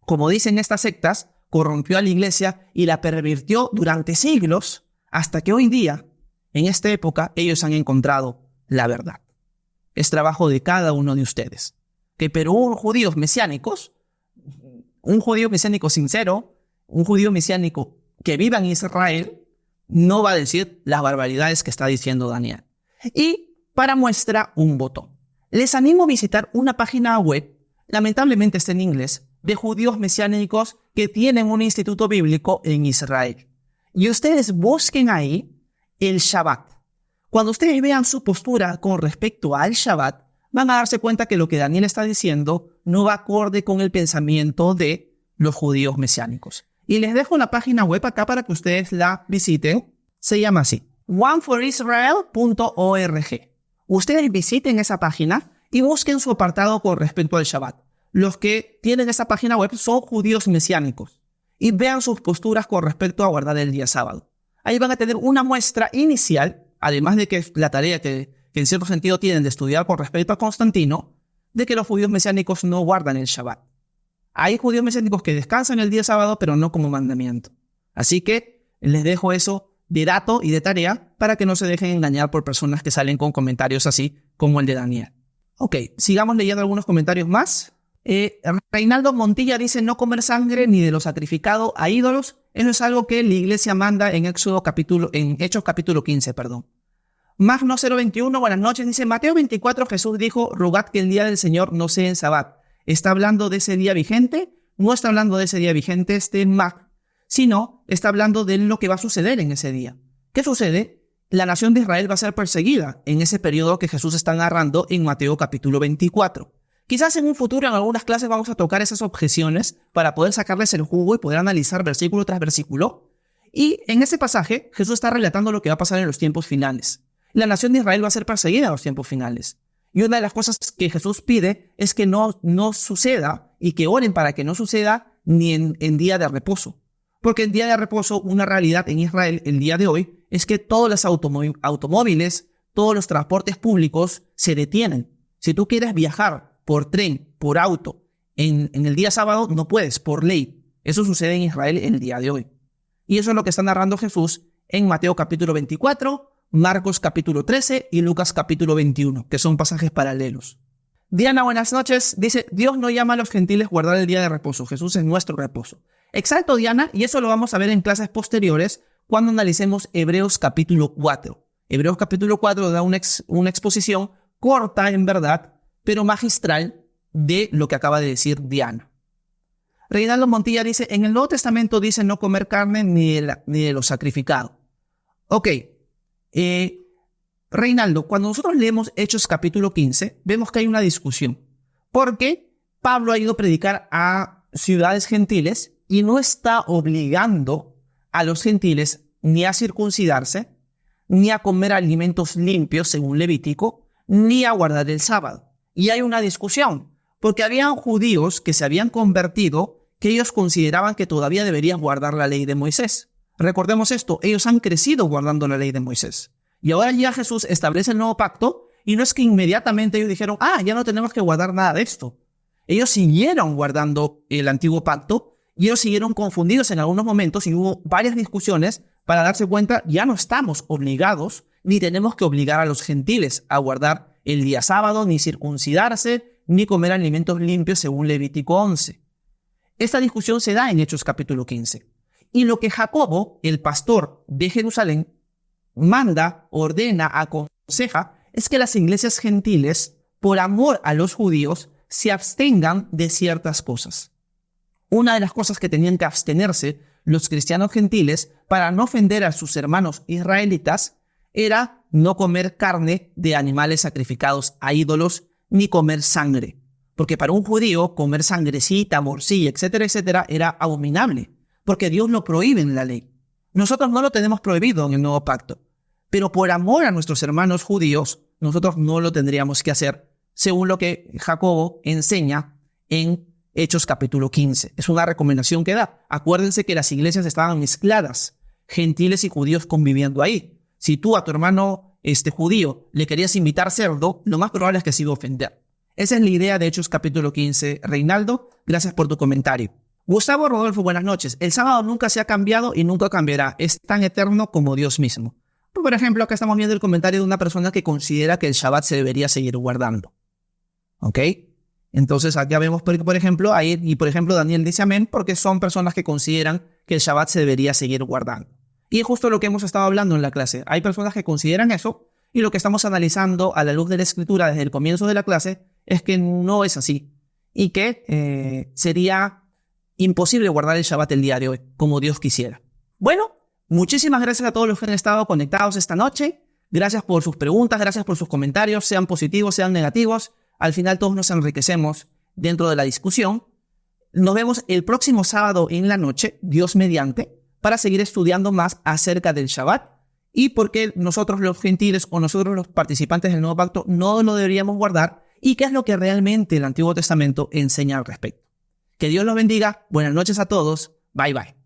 [SPEAKER 1] como dicen estas sectas, corrompió a la iglesia y la pervirtió durante siglos, hasta que hoy día, en esta época, ellos han encontrado la verdad. Es trabajo de cada uno de ustedes. Pero un judío mesiánico sincero, un judío mesiánico que viva en Israel, no va a decir las barbaridades que está diciendo Daniel. Y para muestra, un botón. Les animo a visitar una página web, lamentablemente está en inglés, de judíos mesiánicos que tienen un instituto bíblico en Israel. Y ustedes busquen ahí el Shabbat. Cuando ustedes vean su postura con respecto al Shabbat, van a darse cuenta que lo que Daniel está diciendo no va acorde con el pensamiento de los judíos mesiánicos. Y les dejo la página web acá para que ustedes la visiten. Se llama así, oneforisrael.org. Ustedes visiten esa página y busquen su apartado con respecto al Shabbat. Los que tienen esa página web son judíos mesiánicos. Y vean sus posturas con respecto a guardar el día sábado. Ahí van a tener una muestra inicial, además de que la tarea que en cierto sentido tienen de estudiar con respecto a Constantino, de que los judíos mesiánicos no guardan el Shabbat. Hay judíos mesiánicos que descansan el día sábado, pero no como mandamiento. Así que les dejo eso de dato y de tarea para que no se dejen engañar por personas que salen con comentarios así como el de Daniel. Ok, sigamos leyendo algunos comentarios más. Reinaldo Montilla dice: no comer sangre ni de lo sacrificado a ídolos. Eso es algo que la iglesia manda en Hechos capítulo 15, Magno 021, buenas noches, dice: Mateo 24, Jesús dijo: rogad que el día del Señor no sea en Sabbat. ¿Está hablando de ese día vigente? No está hablando de ese día vigente sino está hablando de lo que va a suceder en ese día. ¿Qué sucede? La nación de Israel va a ser perseguida en ese periodo que Jesús está narrando en Mateo capítulo 24. Quizás en un futuro en algunas clases vamos a tocar esas objeciones para poder sacarles el jugo y poder analizar versículo tras versículo. Y en ese pasaje Jesús está relatando lo que va a pasar en los tiempos finales. La nación de Israel va a ser perseguida en los tiempos finales. Y una de las cosas que Jesús pide es que no suceda y que oren para que no suceda ni en día de reposo. Porque en día de reposo, una realidad en Israel el día de hoy es que todos los automóviles, todos los transportes públicos se detienen. Si tú quieres viajar por tren, por auto, en el día sábado no puedes, por ley. Eso sucede en Israel el día de hoy. Y eso es lo que está narrando Jesús en Mateo capítulo 24, Marcos capítulo 13 y Lucas capítulo 21, que son pasajes paralelos. Diana, buenas noches. Dice: Dios no llama a los gentiles a guardar el día de reposo. Jesús es nuestro reposo. Exacto, Diana, y eso lo vamos a ver en clases posteriores cuando analicemos Hebreos capítulo 4. Hebreos capítulo 4 da una exposición corta en verdad, pero magistral de lo que acaba de decir Diana. Reinaldo Montilla dice, en el Nuevo Testamento dice no comer carne ni de lo sacrificado. Ok, Reinaldo, cuando nosotros leemos Hechos capítulo 15, vemos que hay una discusión. Porque Pablo ha ido a predicar a ciudades gentiles y no está obligando a los gentiles ni a circuncidarse, ni a comer alimentos limpios según Levítico, ni a guardar el sábado. Y hay una discusión, porque habían judíos que se habían convertido que ellos consideraban que todavía deberían guardar la ley de Moisés. Recordemos esto, ellos han crecido guardando la ley de Moisés. Y ahora ya Jesús establece el nuevo pacto y no es que inmediatamente ellos dijeron, ya no tenemos que guardar nada de esto. Ellos siguieron guardando el antiguo pacto y ellos siguieron confundidos en algunos momentos y hubo varias discusiones para darse cuenta, ya no estamos obligados ni tenemos que obligar a los gentiles a guardar el día sábado, ni circuncidarse, ni comer alimentos limpios según Levítico 11. Esta discusión se da en Hechos capítulo 15. Y lo que Jacobo, el pastor de Jerusalén, manda, ordena, aconseja, es que las iglesias gentiles, por amor a los judíos, se abstengan de ciertas cosas. Una de las cosas que tenían que abstenerse los cristianos gentiles para no ofender a sus hermanos israelitas era no comer carne de animales sacrificados a ídolos ni comer sangre. Porque para un judío comer sangrecita, morcilla, etcétera, etcétera, era abominable, porque Dios lo prohíbe en la ley. Nosotros no lo tenemos prohibido en el nuevo pacto, pero por amor a nuestros hermanos judíos, nosotros no lo tendríamos que hacer, según lo que Jacobo enseña en Hechos capítulo 15. Es una recomendación que da. Acuérdense que las iglesias estaban mezcladas, gentiles y judíos conviviendo ahí. Si tú a tu hermano judío le querías invitar cerdo, lo más probable es que se iba a ofender. Esa es la idea de Hechos capítulo 15. Reinaldo, gracias por tu comentario. Gustavo Rodolfo, buenas noches. El sábado nunca se ha cambiado y nunca cambiará. Es tan eterno como Dios mismo. Por ejemplo, acá estamos viendo el comentario de una persona que considera que el Shabbat se debería seguir guardando. ¿Ok? Entonces acá vemos, por ejemplo, Daniel dice amén, porque son personas que consideran que el Shabbat se debería seguir guardando. Y es justo lo que hemos estado hablando en la clase. Hay personas que consideran eso, y lo que estamos analizando a la luz de la Escritura desde el comienzo de la clase es que no es así. Y que sería imposible guardar el Shabbat el día de hoy, como Dios quisiera. Bueno, muchísimas gracias a todos los que han estado conectados esta noche. Gracias por sus preguntas, gracias por sus comentarios, sean positivos, sean negativos. Al final todos nos enriquecemos dentro de la discusión. Nos vemos el próximo sábado en la noche, Dios mediante, para seguir estudiando más acerca del Shabbat y por qué nosotros los gentiles o nosotros los participantes del nuevo pacto no lo deberíamos guardar y qué es lo que realmente el Antiguo Testamento enseña al respecto. Que Dios los bendiga. Buenas noches a todos. Bye bye.